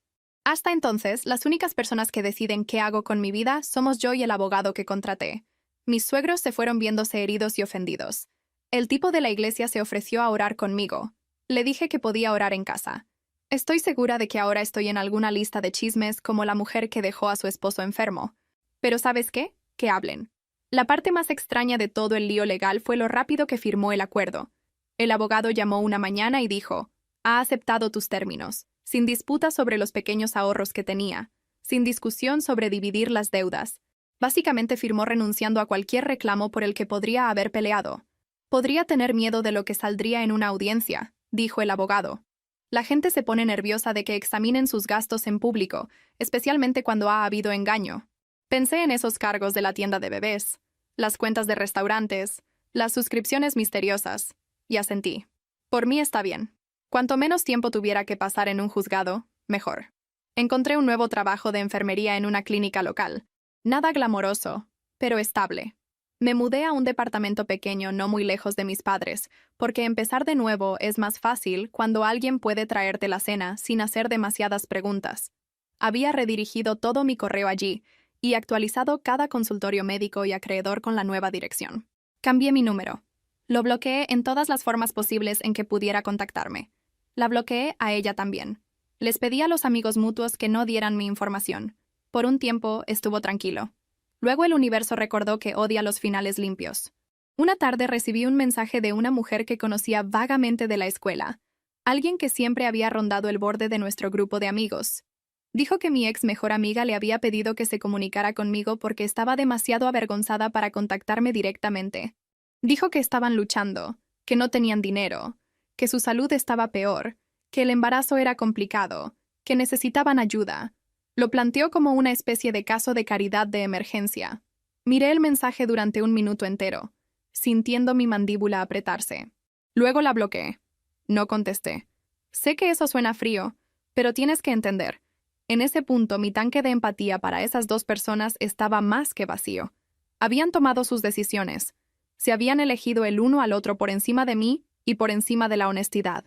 Hasta entonces, las únicas personas que deciden qué hago con mi vida somos yo y el abogado que contraté. Mis suegros se fueron viéndose heridos y ofendidos. El tipo de la iglesia se ofreció a orar conmigo. Le dije que podía orar en casa. Estoy segura de que ahora estoy en alguna lista de chismes como la mujer que dejó a su esposo enfermo. Pero ¿sabes qué? Que hablen. La parte más extraña de todo el lío legal fue lo rápido que firmó el acuerdo. El abogado llamó una mañana y dijo: ha aceptado tus términos, sin disputa sobre los pequeños ahorros que tenía, sin discusión sobre dividir las deudas. Básicamente firmó renunciando a cualquier reclamo por el que podría haber peleado. Podría tener miedo de lo que saldría en una audiencia, dijo el abogado. La gente se pone nerviosa de que examinen sus gastos en público, especialmente cuando ha habido engaño. Pensé en esos cargos de la tienda de bebés, las cuentas de restaurantes, las suscripciones misteriosas, y asentí. Por mí está bien. Cuanto menos tiempo tuviera que pasar en un juzgado, mejor. Encontré un nuevo trabajo de enfermería en una clínica local. Nada glamoroso, pero estable. Me mudé a un departamento pequeño no muy lejos de mis padres, porque empezar de nuevo es más fácil cuando alguien puede traerte la cena sin hacer demasiadas preguntas. Había redirigido todo mi correo allí y actualizado cada consultorio médico y acreedor con la nueva dirección. Cambié mi número. Lo bloqueé en todas las formas posibles en que pudiera contactarme. La bloqueé a ella también. Les pedí a los amigos mutuos que no dieran mi información. Por un tiempo estuvo tranquilo. Luego el universo recordó que odia los finales limpios. Una tarde recibí un mensaje de una mujer que conocía vagamente de la escuela, alguien que siempre había rondado el borde de nuestro grupo de amigos. Dijo que mi ex mejor amiga le había pedido que se comunicara conmigo porque estaba demasiado avergonzada para contactarme directamente. Dijo que estaban luchando, que no tenían dinero, que su salud estaba peor, que el embarazo era complicado, que necesitaban ayuda. Lo planteó como una especie de caso de caridad de emergencia. Miré el mensaje durante un minuto entero, sintiendo mi mandíbula apretarse. Luego la bloqueé. No contesté. Sé que eso suena frío, pero tienes que entender. En ese punto mi tanque de empatía para esas dos personas estaba más que vacío. Habían tomado sus decisiones. Se habían elegido el uno al otro por encima de mí y por encima de la honestidad.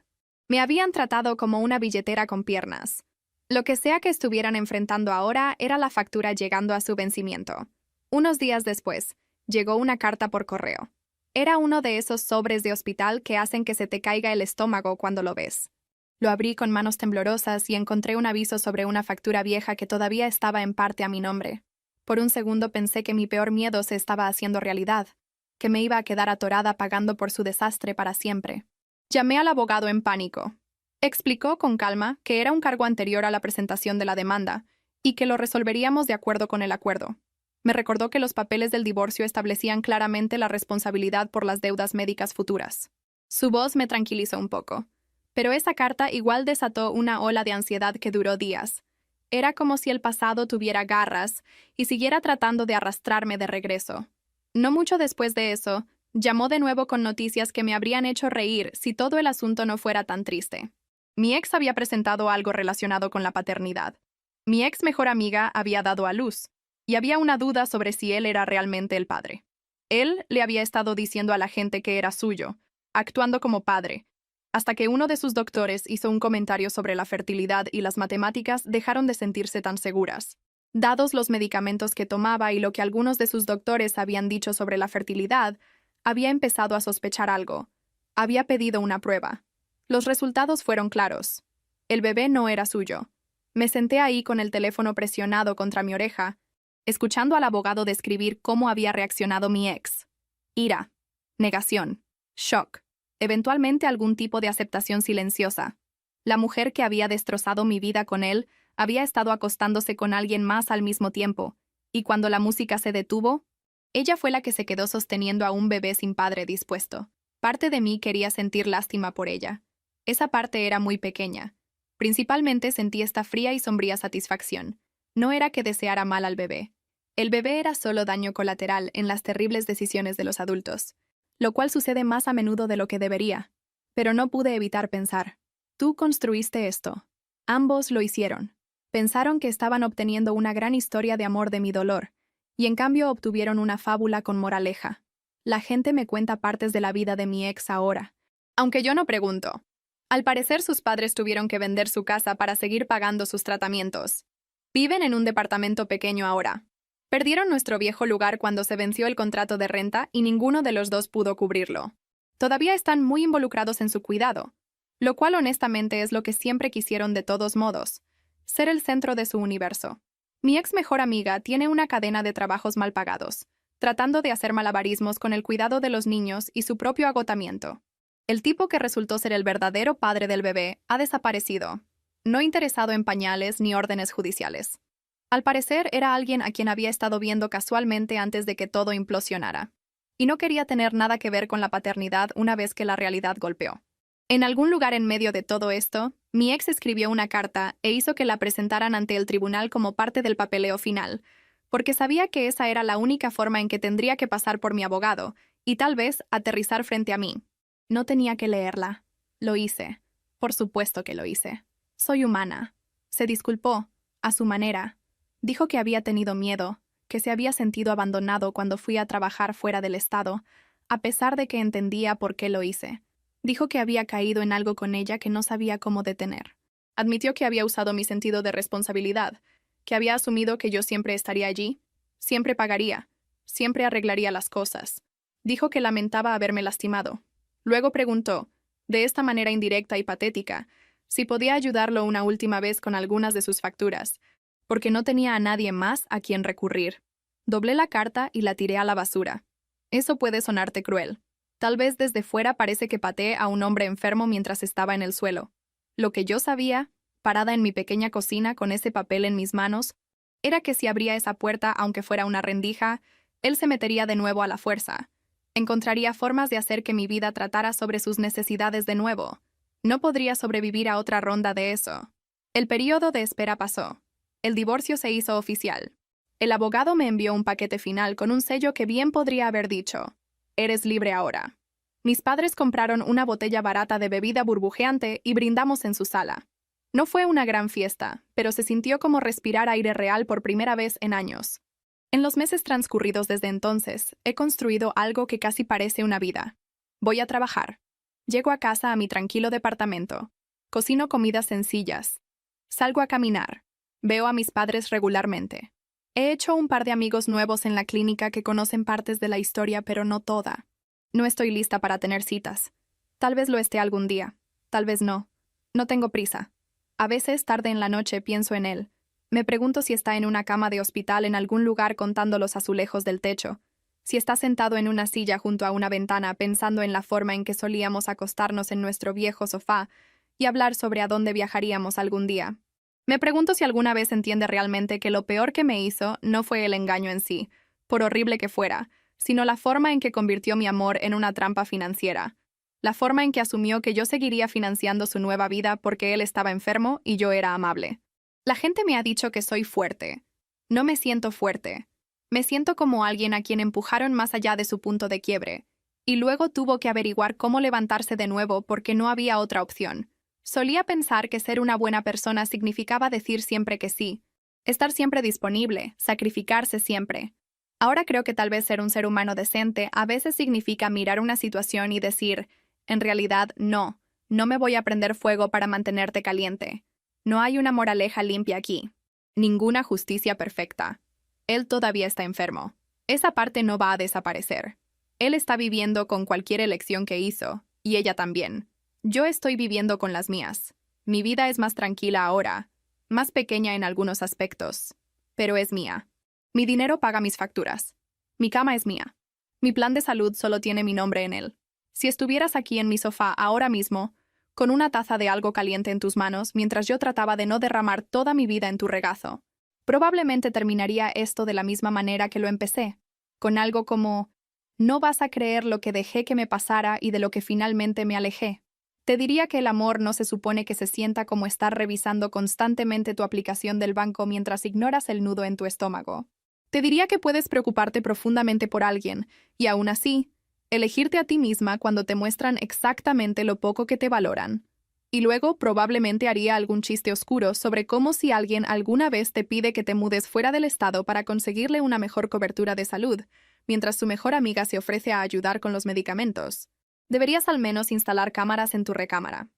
Me habían tratado como una billetera con piernas. Lo que sea que estuvieran enfrentando ahora era la factura llegando a su vencimiento. Unos días después, llegó una carta por correo. Era uno de esos sobres de hospital que hacen que se te caiga el estómago cuando lo ves. Lo abrí con manos temblorosas y encontré un aviso sobre una factura vieja que todavía estaba en parte a mi nombre. Por un segundo pensé que mi peor miedo se estaba haciendo realidad, que me iba a quedar atorada pagando por su desastre para siempre. Llamé al abogado en pánico. Explicó con calma que era un cargo anterior a la presentación de la demanda y que lo resolveríamos de acuerdo con el acuerdo. Me recordó que los papeles del divorcio establecían claramente la responsabilidad por las deudas médicas futuras. Su voz me tranquilizó un poco. Pero esa carta igual desató una ola de ansiedad que duró días. Era como si el pasado tuviera garras y siguiera tratando de arrastrarme de regreso. No mucho después de eso, llamó de nuevo con noticias que me habrían hecho reír si todo el asunto no fuera tan triste. Mi ex había presentado algo relacionado con la paternidad. Mi ex mejor amiga había dado a luz, y había una duda sobre si él era realmente el padre. Él le había estado diciendo a la gente que era suyo, actuando como padre, hasta que uno de sus doctores hizo un comentario sobre la fertilidad y las matemáticas dejaron de sentirse tan seguras. Dados los medicamentos que tomaba y lo que algunos de sus doctores habían dicho sobre la fertilidad, había empezado a sospechar algo. Había pedido una prueba. Los resultados fueron claros. El bebé no era suyo. Me senté ahí con el teléfono presionado contra mi oreja, escuchando al abogado describir cómo había reaccionado mi ex. Ira, negación, shock, eventualmente algún tipo de aceptación silenciosa. La mujer que había destrozado mi vida con él había estado acostándose con alguien más al mismo tiempo, y cuando la música se detuvo, ella fue la que se quedó sosteniendo a un bebé sin padre dispuesto. Parte de mí quería sentir lástima por ella. Esa parte era muy pequeña. Principalmente sentí esta fría y sombría satisfacción. No era que deseara mal al bebé. El bebé era solo daño colateral en las terribles decisiones de los adultos, lo cual sucede más a menudo de lo que debería. Pero no pude evitar pensar. Tú construiste esto. Ambos lo hicieron. Pensaron que estaban obteniendo una gran historia de amor de mi dolor, y en cambio obtuvieron una fábula con moraleja. La gente me cuenta partes de la vida de mi ex ahora, aunque yo no pregunto. Al parecer sus padres tuvieron que vender su casa para seguir pagando sus tratamientos. Viven en un departamento pequeño ahora. Perdieron nuestro viejo lugar cuando se venció el contrato de renta y ninguno de los dos pudo cubrirlo. Todavía están muy involucrados en su cuidado, lo cual honestamente es lo que siempre quisieron de todos modos, ser el centro de su universo. Mi ex mejor amiga tiene una cadena de trabajos mal pagados, tratando de hacer malabarismos con el cuidado de los niños y su propio agotamiento. El tipo que resultó ser el verdadero padre del bebé ha desaparecido, no interesado en pañales ni órdenes judiciales. Al parecer era alguien a quien había estado viendo casualmente antes de que todo implosionara, y no quería tener nada que ver con la paternidad una vez que la realidad golpeó. En algún lugar en medio de todo esto, mi ex escribió una carta e hizo que la presentaran ante el tribunal como parte del papeleo final, porque sabía que esa era la única forma en que tendría que pasar por mi abogado y tal vez aterrizar frente a mí. No tenía que leerla. Lo hice. Por supuesto que lo hice. Soy humana. Se disculpó, a su manera. Dijo que había tenido miedo, que se había sentido abandonado cuando fui a trabajar fuera del estado, a pesar de que entendía por qué lo hice. Dijo que había caído en algo con ella que no sabía cómo detener. Admitió que había usado mi sentido de responsabilidad, que había asumido que yo siempre estaría allí, siempre pagaría, siempre arreglaría las cosas. Dijo que lamentaba haberme lastimado. Luego preguntó, de esta manera indirecta y patética, si podía ayudarlo una última vez con algunas de sus facturas, porque no tenía a nadie más a quien recurrir. Doblé la carta y la tiré a la basura. Eso puede sonarte cruel. Tal vez desde fuera parece que pateé a un hombre enfermo mientras estaba en el suelo. Lo que yo sabía, parada en mi pequeña cocina con ese papel en mis manos, era que si abría esa puerta, aunque fuera una rendija, él se metería de nuevo a la fuerza. Encontraría formas de hacer que mi vida tratara sobre sus necesidades de nuevo. No podría sobrevivir a otra ronda de eso. El período de espera pasó. El divorcio se hizo oficial. El abogado me envió un paquete final con un sello que bien podría haber dicho: «Eres libre ahora». Mis padres compraron una botella barata de bebida burbujeante y brindamos en su sala. No fue una gran fiesta, pero se sintió como respirar aire real por primera vez en años. En los meses transcurridos desde entonces, he construido algo que casi parece una vida. Voy a trabajar. Llego a casa a mi tranquilo departamento. Cocino comidas sencillas. Salgo a caminar. Veo a mis padres regularmente. He hecho un par de amigos nuevos en la clínica que conocen partes de la historia, pero no toda. No estoy lista para tener citas. Tal vez lo esté algún día. Tal vez no. No tengo prisa. A veces, tarde en la noche, pienso en él. Me pregunto si está en una cama de hospital en algún lugar contando los azulejos del techo, si está sentado en una silla junto a una ventana pensando en la forma en que solíamos acostarnos en nuestro viejo sofá y hablar sobre a dónde viajaríamos algún día. Me pregunto si alguna vez entiende realmente que lo peor que me hizo no fue el engaño en sí, por horrible que fuera, sino la forma en que convirtió mi amor en una trampa financiera, la forma en que asumió que yo seguiría financiando su nueva vida porque él estaba enfermo y yo era amable. La gente me ha dicho que soy fuerte. No me siento fuerte. Me siento como alguien a quien empujaron más allá de su punto de quiebre, y luego tuvo que averiguar cómo levantarse de nuevo porque no había otra opción. Solía pensar que ser una buena persona significaba decir siempre que sí, estar siempre disponible, sacrificarse siempre. Ahora creo que tal vez ser un ser humano decente a veces significa mirar una situación y decir, en realidad, no me voy a prender fuego para mantenerte caliente. No hay una moraleja limpia aquí. Ninguna justicia perfecta. Él todavía está enfermo. Esa parte no va a desaparecer. Él está viviendo con cualquier elección que hizo, Y ella también. Yo estoy viviendo con las mías. Mi vida es más tranquila ahora, más pequeña en algunos aspectos, pero es mía. Mi dinero paga mis facturas. Mi cama es mía. Mi plan de salud solo tiene mi nombre en él. Si estuvieras aquí en mi sofá ahora mismo, con una taza de algo caliente en tus manos mientras yo trataba de no derramar toda mi vida en tu regazo, probablemente terminaría esto de la misma manera que lo empecé, con algo como: no vas a creer lo que dejé que me pasara y de lo que finalmente me alejé. Te diría que el amor no se supone que se sienta como estar revisando constantemente tu aplicación del banco mientras ignoras el nudo en tu estómago. Te diría que puedes preocuparte profundamente por alguien, y aún así, elegirte a ti misma cuando te muestran exactamente lo poco que te valoran. Y luego probablemente haría algún chiste oscuro sobre cómo si alguien alguna vez te pide que te mudes fuera del estado para conseguirle una mejor cobertura de salud, mientras su mejor amiga se ofrece a ayudar con los medicamentos. Deberías al menos instalar cámaras en tu recámara.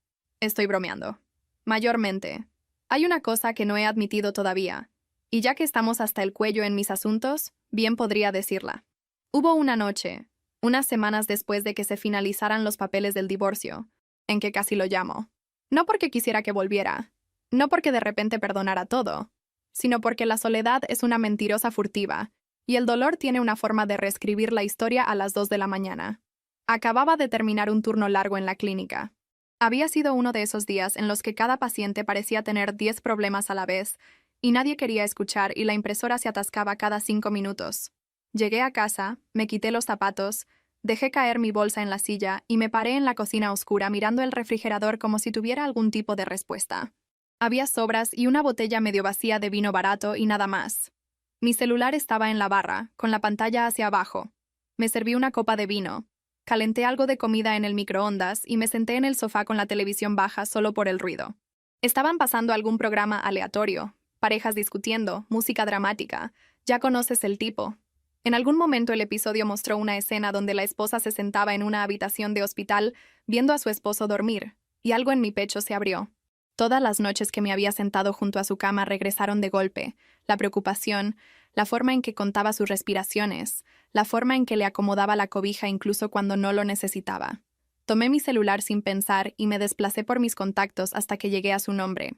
Estoy bromeando. Mayormente. Hay una cosa que no he admitido todavía, y ya que estamos hasta el cuello en mis asuntos, bien podría decirla. Hubo una noche, unas semanas después de que se finalizaran los papeles del divorcio, en que casi lo llamo. No porque quisiera que volviera, no porque de repente perdonara todo, sino porque la soledad es una mentirosa furtiva, y el dolor tiene una forma de reescribir la historia a las 2 de la mañana. Acababa de terminar un turno largo en la clínica. Había sido uno de esos días en los que cada paciente parecía tener 10 problemas a la vez, y nadie quería escuchar y la impresora se atascaba cada 5 minutos. Llegué a casa, me quité los zapatos, dejé caer mi bolsa en la silla y me paré en la cocina oscura mirando el refrigerador como si tuviera algún tipo de respuesta. Había sobras y una botella medio vacía de vino barato y nada más. Mi celular estaba en la barra, con la pantalla hacia abajo. Me serví una copa de vino. Calenté algo de comida en el microondas y me senté en el sofá con la televisión baja solo por el ruido. Estaban pasando algún programa aleatorio, parejas discutiendo, música dramática. Ya conoces el tipo. En algún momento el episodio mostró una escena donde la esposa se sentaba en una habitación de hospital viendo a su esposo dormir, y algo en mi pecho se abrió. Todas las noches que me había sentado junto a su cama regresaron de golpe, la preocupación, la forma en que contaba sus respiraciones, la forma en que le acomodaba la cobija incluso cuando no lo necesitaba. Tomé mi celular sin pensar y me desplacé por mis contactos hasta que llegué a su nombre.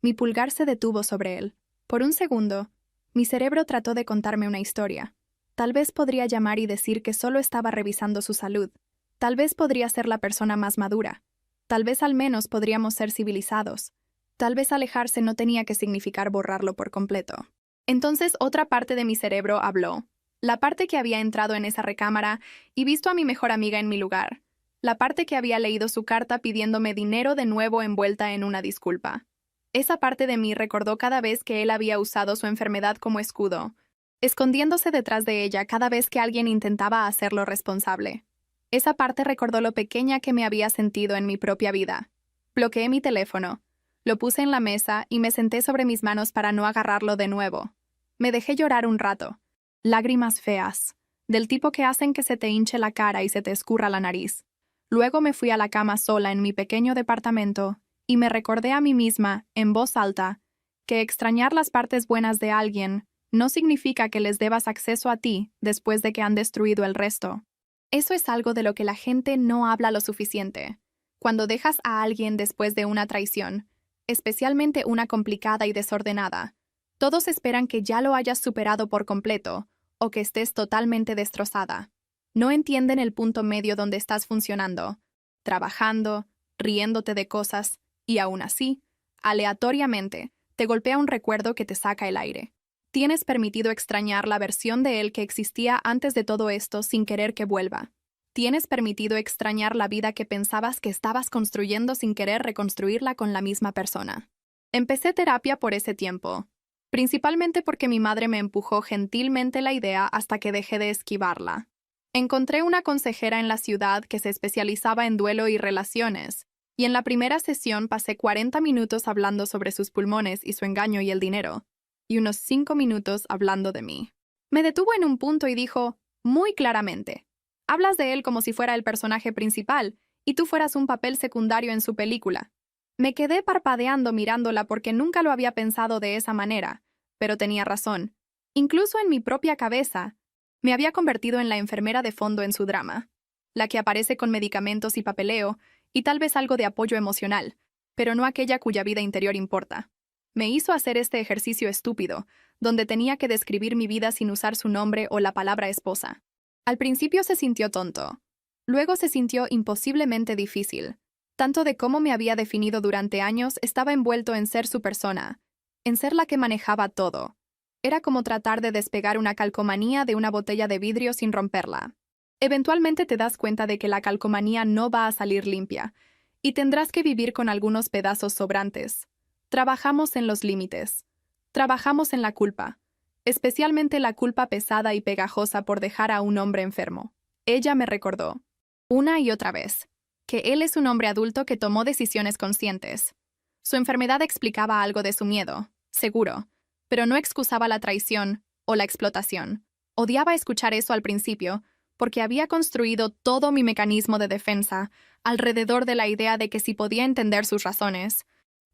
Mi pulgar se detuvo sobre él. Por un segundo, mi cerebro trató de contarme una historia. Tal vez podría llamar y decir que solo estaba revisando su salud. Tal vez podría ser la persona más madura. Tal vez al menos podríamos ser civilizados. Tal vez alejarse no tenía que significar borrarlo por completo. Entonces otra parte de mi cerebro habló. La parte que había entrado en esa recámara y visto a mi mejor amiga en mi lugar. La parte que había leído su carta pidiéndome dinero de nuevo envuelta en una disculpa. Esa parte de mí recordó cada vez que él había usado su enfermedad como escudo, escondiéndose detrás de ella cada vez que alguien intentaba hacerlo responsable. Esa parte recordó lo pequeña que me había sentido en mi propia vida. Bloqueé mi teléfono, lo puse en la mesa y me senté sobre mis manos para no agarrarlo de nuevo. Me dejé llorar un rato. Lágrimas feas, del tipo que hacen que se te hinche la cara y se te escurra la nariz. Luego me fui a la cama sola en mi pequeño departamento y me recordé a mí misma, en voz alta, que extrañar las partes buenas de alguien no significa que les debas acceso a ti después de que han destruido el resto. Eso es algo de lo que la gente no habla lo suficiente. Cuando dejas a alguien después de una traición, especialmente una complicada y desordenada, todos esperan que ya lo hayas superado por completo o que estés totalmente destrozada. No entienden el punto medio donde estás funcionando, trabajando, riéndote de cosas, y aún así, aleatoriamente, te golpea un recuerdo que te saca el aire. Tienes permitido extrañar la versión de él que existía antes de todo esto sin querer que vuelva. Tienes permitido extrañar la vida que pensabas que estabas construyendo sin querer reconstruirla con la misma persona. Empecé terapia por ese tiempo, principalmente porque mi madre me empujó gentilmente la idea hasta que dejé de esquivarla. Encontré una consejera en la ciudad que se especializaba en duelo y relaciones, y en la primera sesión pasé 40 minutos hablando sobre sus pulmones y su engaño y el dinero, y unos 5 minutos hablando de mí. Me detuvo en un punto y dijo, muy claramente, hablas de él como si fuera el personaje principal, y tú fueras un papel secundario en su película. Me quedé parpadeando mirándola porque nunca lo había pensado de esa manera, pero tenía razón. Incluso en mi propia cabeza, me había convertido en la enfermera de fondo en su drama. la que aparece con medicamentos y papeleo, y tal vez algo de apoyo emocional, pero no aquella cuya vida interior importa. Me hizo hacer este ejercicio estúpido, donde tenía que describir mi vida sin usar su nombre o la palabra esposa. Al principio se sintió tonto. Luego se sintió imposiblemente difícil. Tanto de cómo me había definido durante años estaba envuelto en ser su persona, en ser la que manejaba todo. Era como tratar de despegar una calcomanía de una botella de vidrio sin romperla. Eventualmente te das cuenta de que la calcomanía no va a salir limpia, y tendrás que vivir con algunos pedazos sobrantes. Trabajamos en los límites. Trabajamos en la culpa, especialmente la culpa pesada y pegajosa por dejar a un hombre enfermo. Ella me recordó, una y otra vez, que él es un hombre adulto que tomó decisiones conscientes. Su enfermedad explicaba algo de su miedo, seguro, pero no excusaba la traición o la explotación. Odiaba escuchar eso al principio, porque había construido todo mi mecanismo de defensa alrededor de la idea de que si podía entender sus razones,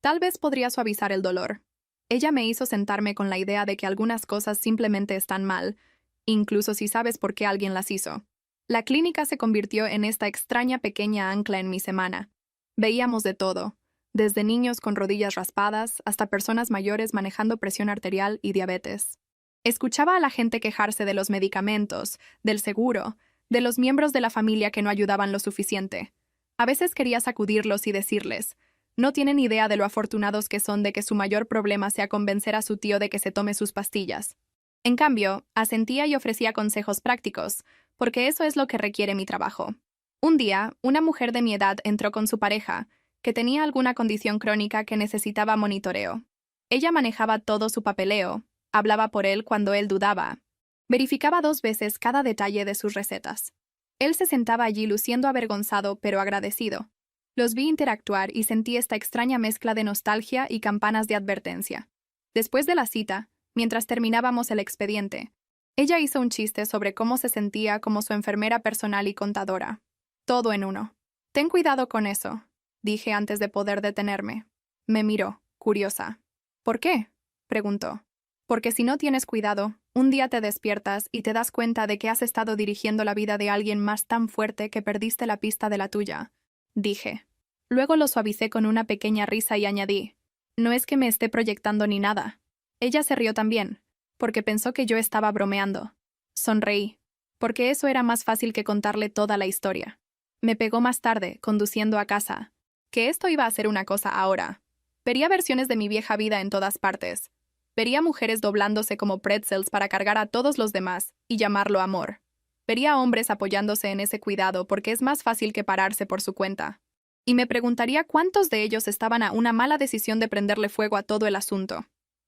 tal vez podría suavizar el dolor. Ella me hizo sentarme con la idea de que algunas cosas simplemente están mal, incluso si sabes por qué alguien las hizo. La clínica se convirtió en esta extraña pequeña ancla en mi semana. Veíamos de todo, desde niños con rodillas raspadas hasta personas mayores manejando presión arterial y diabetes. Escuchaba a la gente quejarse de los medicamentos, del seguro, de los miembros de la familia que no ayudaban lo suficiente. A veces quería sacudirlos y decirles, no tienen idea de lo afortunados que son de que su mayor problema sea convencer a su tío de que se tome sus pastillas. En cambio, asentía y ofrecía consejos prácticos, porque eso es lo que requiere mi trabajo. Un día, una mujer de mi edad entró con su pareja, que tenía alguna condición crónica que necesitaba monitoreo. Ella manejaba todo su papeleo, hablaba por él cuando él dudaba, verificaba 2 veces cada detalle de sus recetas. Él se sentaba allí luciendo avergonzado pero agradecido. Los vi interactuar y sentí esta extraña mezcla de nostalgia y campanas de advertencia. Después de la cita, mientras terminábamos el expediente, ella hizo un chiste sobre cómo se sentía como su enfermera personal y contadora. Todo en uno. Ten cuidado con eso, dije antes de poder detenerme. Me miró, curiosa. ¿Por qué?, preguntó. Porque si no tienes cuidado, un día te despiertas y te das cuenta de que has estado dirigiendo la vida de alguien más tan fuerte que perdiste la pista de la tuya, dije. Luego lo suavicé con una pequeña risa y añadí, no es que me esté proyectando ni nada. Ella se rió también, porque pensó que yo estaba bromeando. Sonreí, porque eso era más fácil que contarle toda la historia. Me pegó más tarde, conduciendo a casa, que esto iba a ser una cosa ahora. Vería versiones de mi vieja vida en todas partes. Vería mujeres doblándose como pretzels para cargar a todos los demás y llamarlo amor. Vería hombres apoyándose en ese cuidado porque es más fácil que pararse por su cuenta. Y me preguntaría cuántos de ellos estaban a una mala decisión de prenderle fuego a todo el asunto.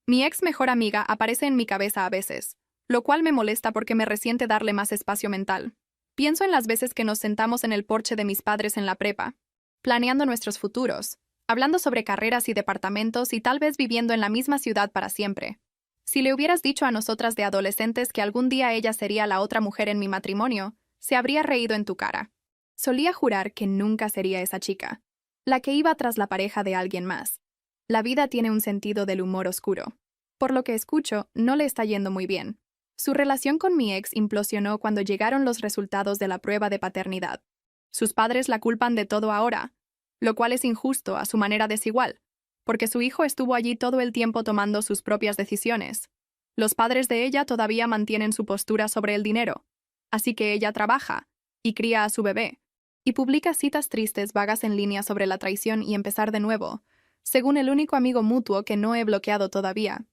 Mi ex mejor amiga aparece en mi cabeza a veces, lo cual me molesta porque me resiente darle más espacio mental. Pienso en las veces que nos sentamos en el porche de mis padres en la prepa, planeando nuestros futuros, hablando sobre carreras y departamentos y tal vez viviendo en la misma ciudad para siempre. Si le hubieras dicho a nosotras de adolescentes que algún día ella sería la otra mujer en mi matrimonio, se habría reído en tu cara. Solía jurar que nunca sería esa chica, la que iba tras la pareja de alguien más. La vida tiene un sentido del humor oscuro. Por lo que escucho, no le está yendo muy bien. Su relación con mi ex implosionó cuando llegaron los resultados de la prueba de paternidad. Sus padres la culpan de todo ahora, lo cual es injusto a su manera desigual, porque su hijo estuvo allí todo el tiempo tomando sus propias decisiones. Los padres de ella todavía mantienen su postura sobre el dinero, así que ella trabaja y cría a su bebé, y publica citas tristes vagas en línea sobre la traición y empezar de nuevo, según el único amigo mutuo que no he bloqueado todavía.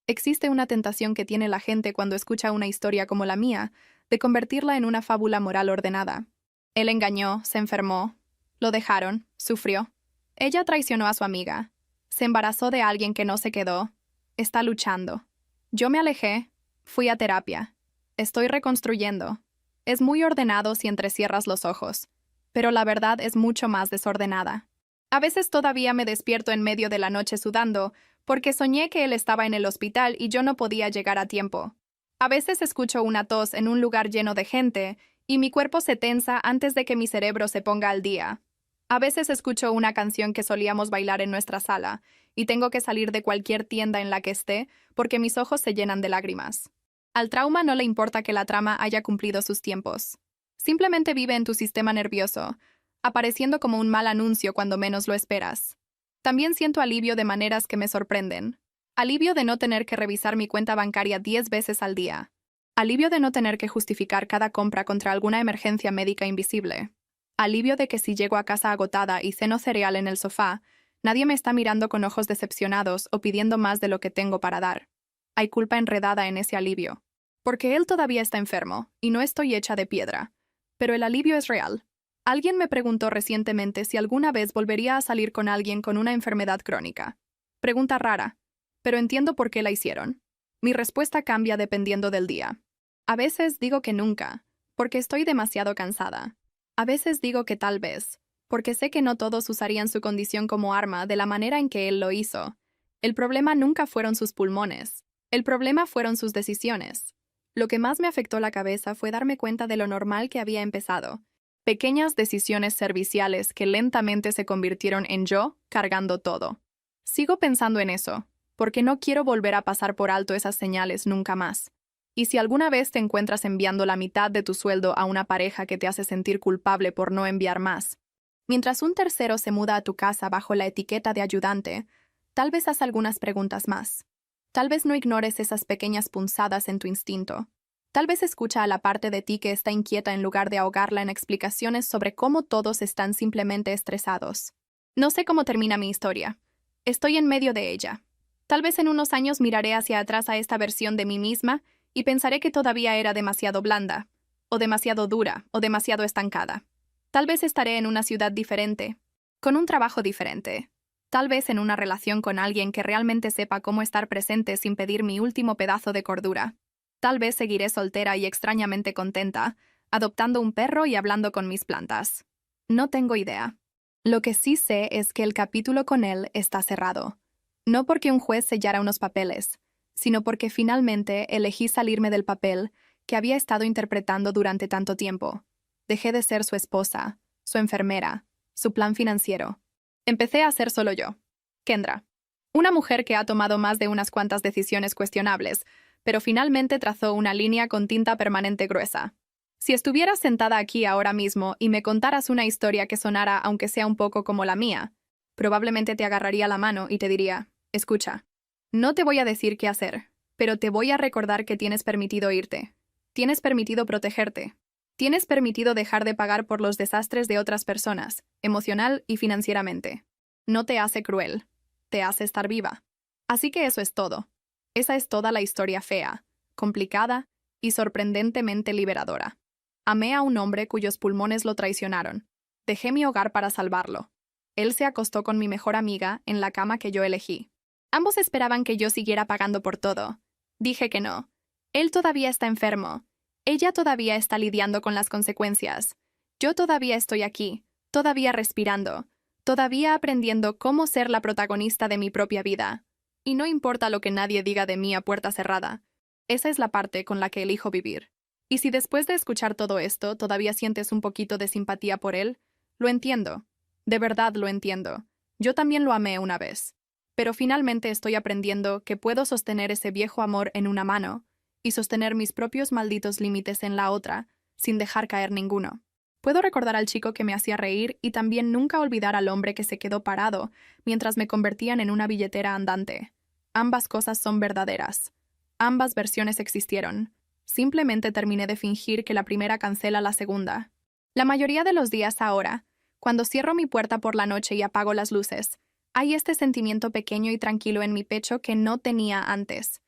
Existe una tentación que tiene la gente cuando escucha una historia como la mía, de convertirla en una fábula moral ordenada. Él engañó, se enfermó, lo dejaron, sufrió. Ella traicionó a su amiga, se embarazó de alguien que no se quedó, está luchando. Yo me alejé, fui a terapia, estoy reconstruyendo. Es muy ordenado si entrecierras los ojos, pero la verdad es mucho más desordenada. A veces todavía me despierto en medio de la noche sudando, porque soñé que él estaba en el hospital y yo no podía llegar a tiempo. A veces escucho una tos en un lugar lleno de gente y mi cuerpo se tensa antes de que mi cerebro se ponga al día. A veces escucho una canción que solíamos bailar en nuestra sala y tengo que salir de cualquier tienda en la que esté porque mis ojos se llenan de lágrimas. Al trauma no le importa que la trama haya cumplido sus tiempos. Simplemente vive en tu sistema nervioso, apareciendo como un mal anuncio cuando menos lo esperas. También siento alivio de maneras que me sorprenden. Alivio de no tener que revisar mi cuenta bancaria 10 veces al día. Alivio de no tener que justificar cada compra contra alguna emergencia médica invisible. Alivio de que si llego a casa agotada y ceno cereal en el sofá, nadie me está mirando con ojos decepcionados o pidiendo más de lo que tengo para dar. Hay culpa enredada en ese alivio. Porque él todavía está enfermo, y no estoy hecha de piedra. Pero el alivio es real. Alguien me preguntó recientemente si alguna vez volvería a salir con alguien con una enfermedad crónica. Pregunta rara, pero entiendo por qué la hicieron. Mi respuesta cambia dependiendo del día. A veces digo que nunca, porque estoy demasiado cansada. A veces digo que tal vez, porque sé que no todos usarían su condición como arma de la manera en que él lo hizo. El problema nunca fueron sus pulmones. El problema fueron sus decisiones. Lo que más me afectó la cabeza fue darme cuenta de lo normal que había empezado. Pequeñas decisiones serviciales que lentamente se convirtieron en yo cargando todo. Sigo pensando en eso, porque no quiero volver a pasar por alto esas señales nunca más. Y si alguna vez te encuentras enviando la mitad de tu sueldo a una pareja que te hace sentir culpable por no enviar más, mientras un tercero se muda a tu casa bajo la etiqueta de ayudante, tal vez haz algunas preguntas más. Tal vez no ignores esas pequeñas punzadas en tu instinto. Tal vez escucha a la parte de ti que está inquieta en lugar de ahogarla en explicaciones sobre cómo todos están simplemente estresados. No sé cómo termina mi historia. Estoy en medio de ella. Tal vez en unos años miraré hacia atrás a esta versión de mí misma y pensaré que todavía era demasiado blanda, o demasiado dura, o demasiado estancada. Tal vez estaré en una ciudad diferente, con un trabajo diferente. Tal vez en una relación con alguien que realmente sepa cómo estar presente sin pedir mi último pedazo de cordura. Tal vez seguiré soltera y extrañamente contenta, adoptando un perro y hablando con mis plantas. No tengo idea. Lo que sí sé es que el capítulo con él está cerrado. No porque un juez sellara unos papeles, sino porque finalmente elegí salirme del papel que había estado interpretando durante tanto tiempo. Dejé de ser su esposa, su enfermera, su plan financiero. Empecé a ser solo yo, Kendra. Una mujer que ha tomado más de unas cuantas decisiones cuestionables, pero finalmente trazó una línea con tinta permanente gruesa. Si estuvieras sentada aquí ahora mismo y me contaras una historia que sonara aunque sea un poco como la mía, probablemente te agarraría la mano y te diría, escucha, no te voy a decir qué hacer, pero te voy a recordar que tienes permitido irte. Tienes permitido protegerte. Tienes permitido dejar de pagar por los desastres de otras personas, emocional y financieramente. No te hace cruel, te hace estar viva. Así que eso es todo. Esa es toda la historia fea, complicada y sorprendentemente liberadora. Amé a un hombre cuyos pulmones lo traicionaron. Dejé mi hogar para salvarlo. Él se acostó con mi mejor amiga en la cama que yo elegí. Ambos esperaban que yo siguiera pagando por todo. Dije que no. Él todavía está enfermo. Ella todavía está lidiando con las consecuencias. Yo todavía estoy aquí, todavía respirando, todavía aprendiendo cómo ser la protagonista de mi propia vida. Y no importa lo que nadie diga de mí a puerta cerrada. Esa es la parte con la que elijo vivir. Y si después de escuchar todo esto todavía sientes un poquito de simpatía por él, lo entiendo. De verdad lo entiendo. Yo también lo amé una vez. Pero finalmente estoy aprendiendo que puedo sostener ese viejo amor en una mano y sostener mis propios malditos límites en la otra, sin dejar caer ninguno. Puedo recordar al chico que me hacía reír y también nunca olvidar al hombre que se quedó parado mientras me convertían en una billetera andante. Ambas cosas son verdaderas. Ambas versiones existieron. Simplemente terminé de fingir que la primera cancela la segunda. La mayoría de los días ahora, cuando cierro mi puerta por la noche y apago las luces, hay este sentimiento pequeño y tranquilo en mi pecho que no tenía antes.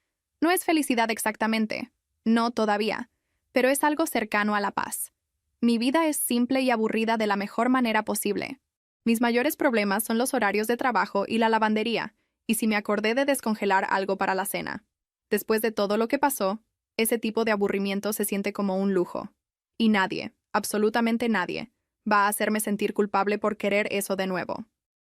No es felicidad exactamente, no todavía, pero es algo cercano a la paz. Mi vida es simple y aburrida de la mejor manera posible. Mis mayores problemas son los horarios de trabajo y la lavandería, y si me acordé de descongelar algo para la cena. Después de todo lo que pasó, ese tipo de aburrimiento se siente como un lujo. Y nadie, absolutamente nadie, va a hacerme sentir culpable por querer eso de nuevo.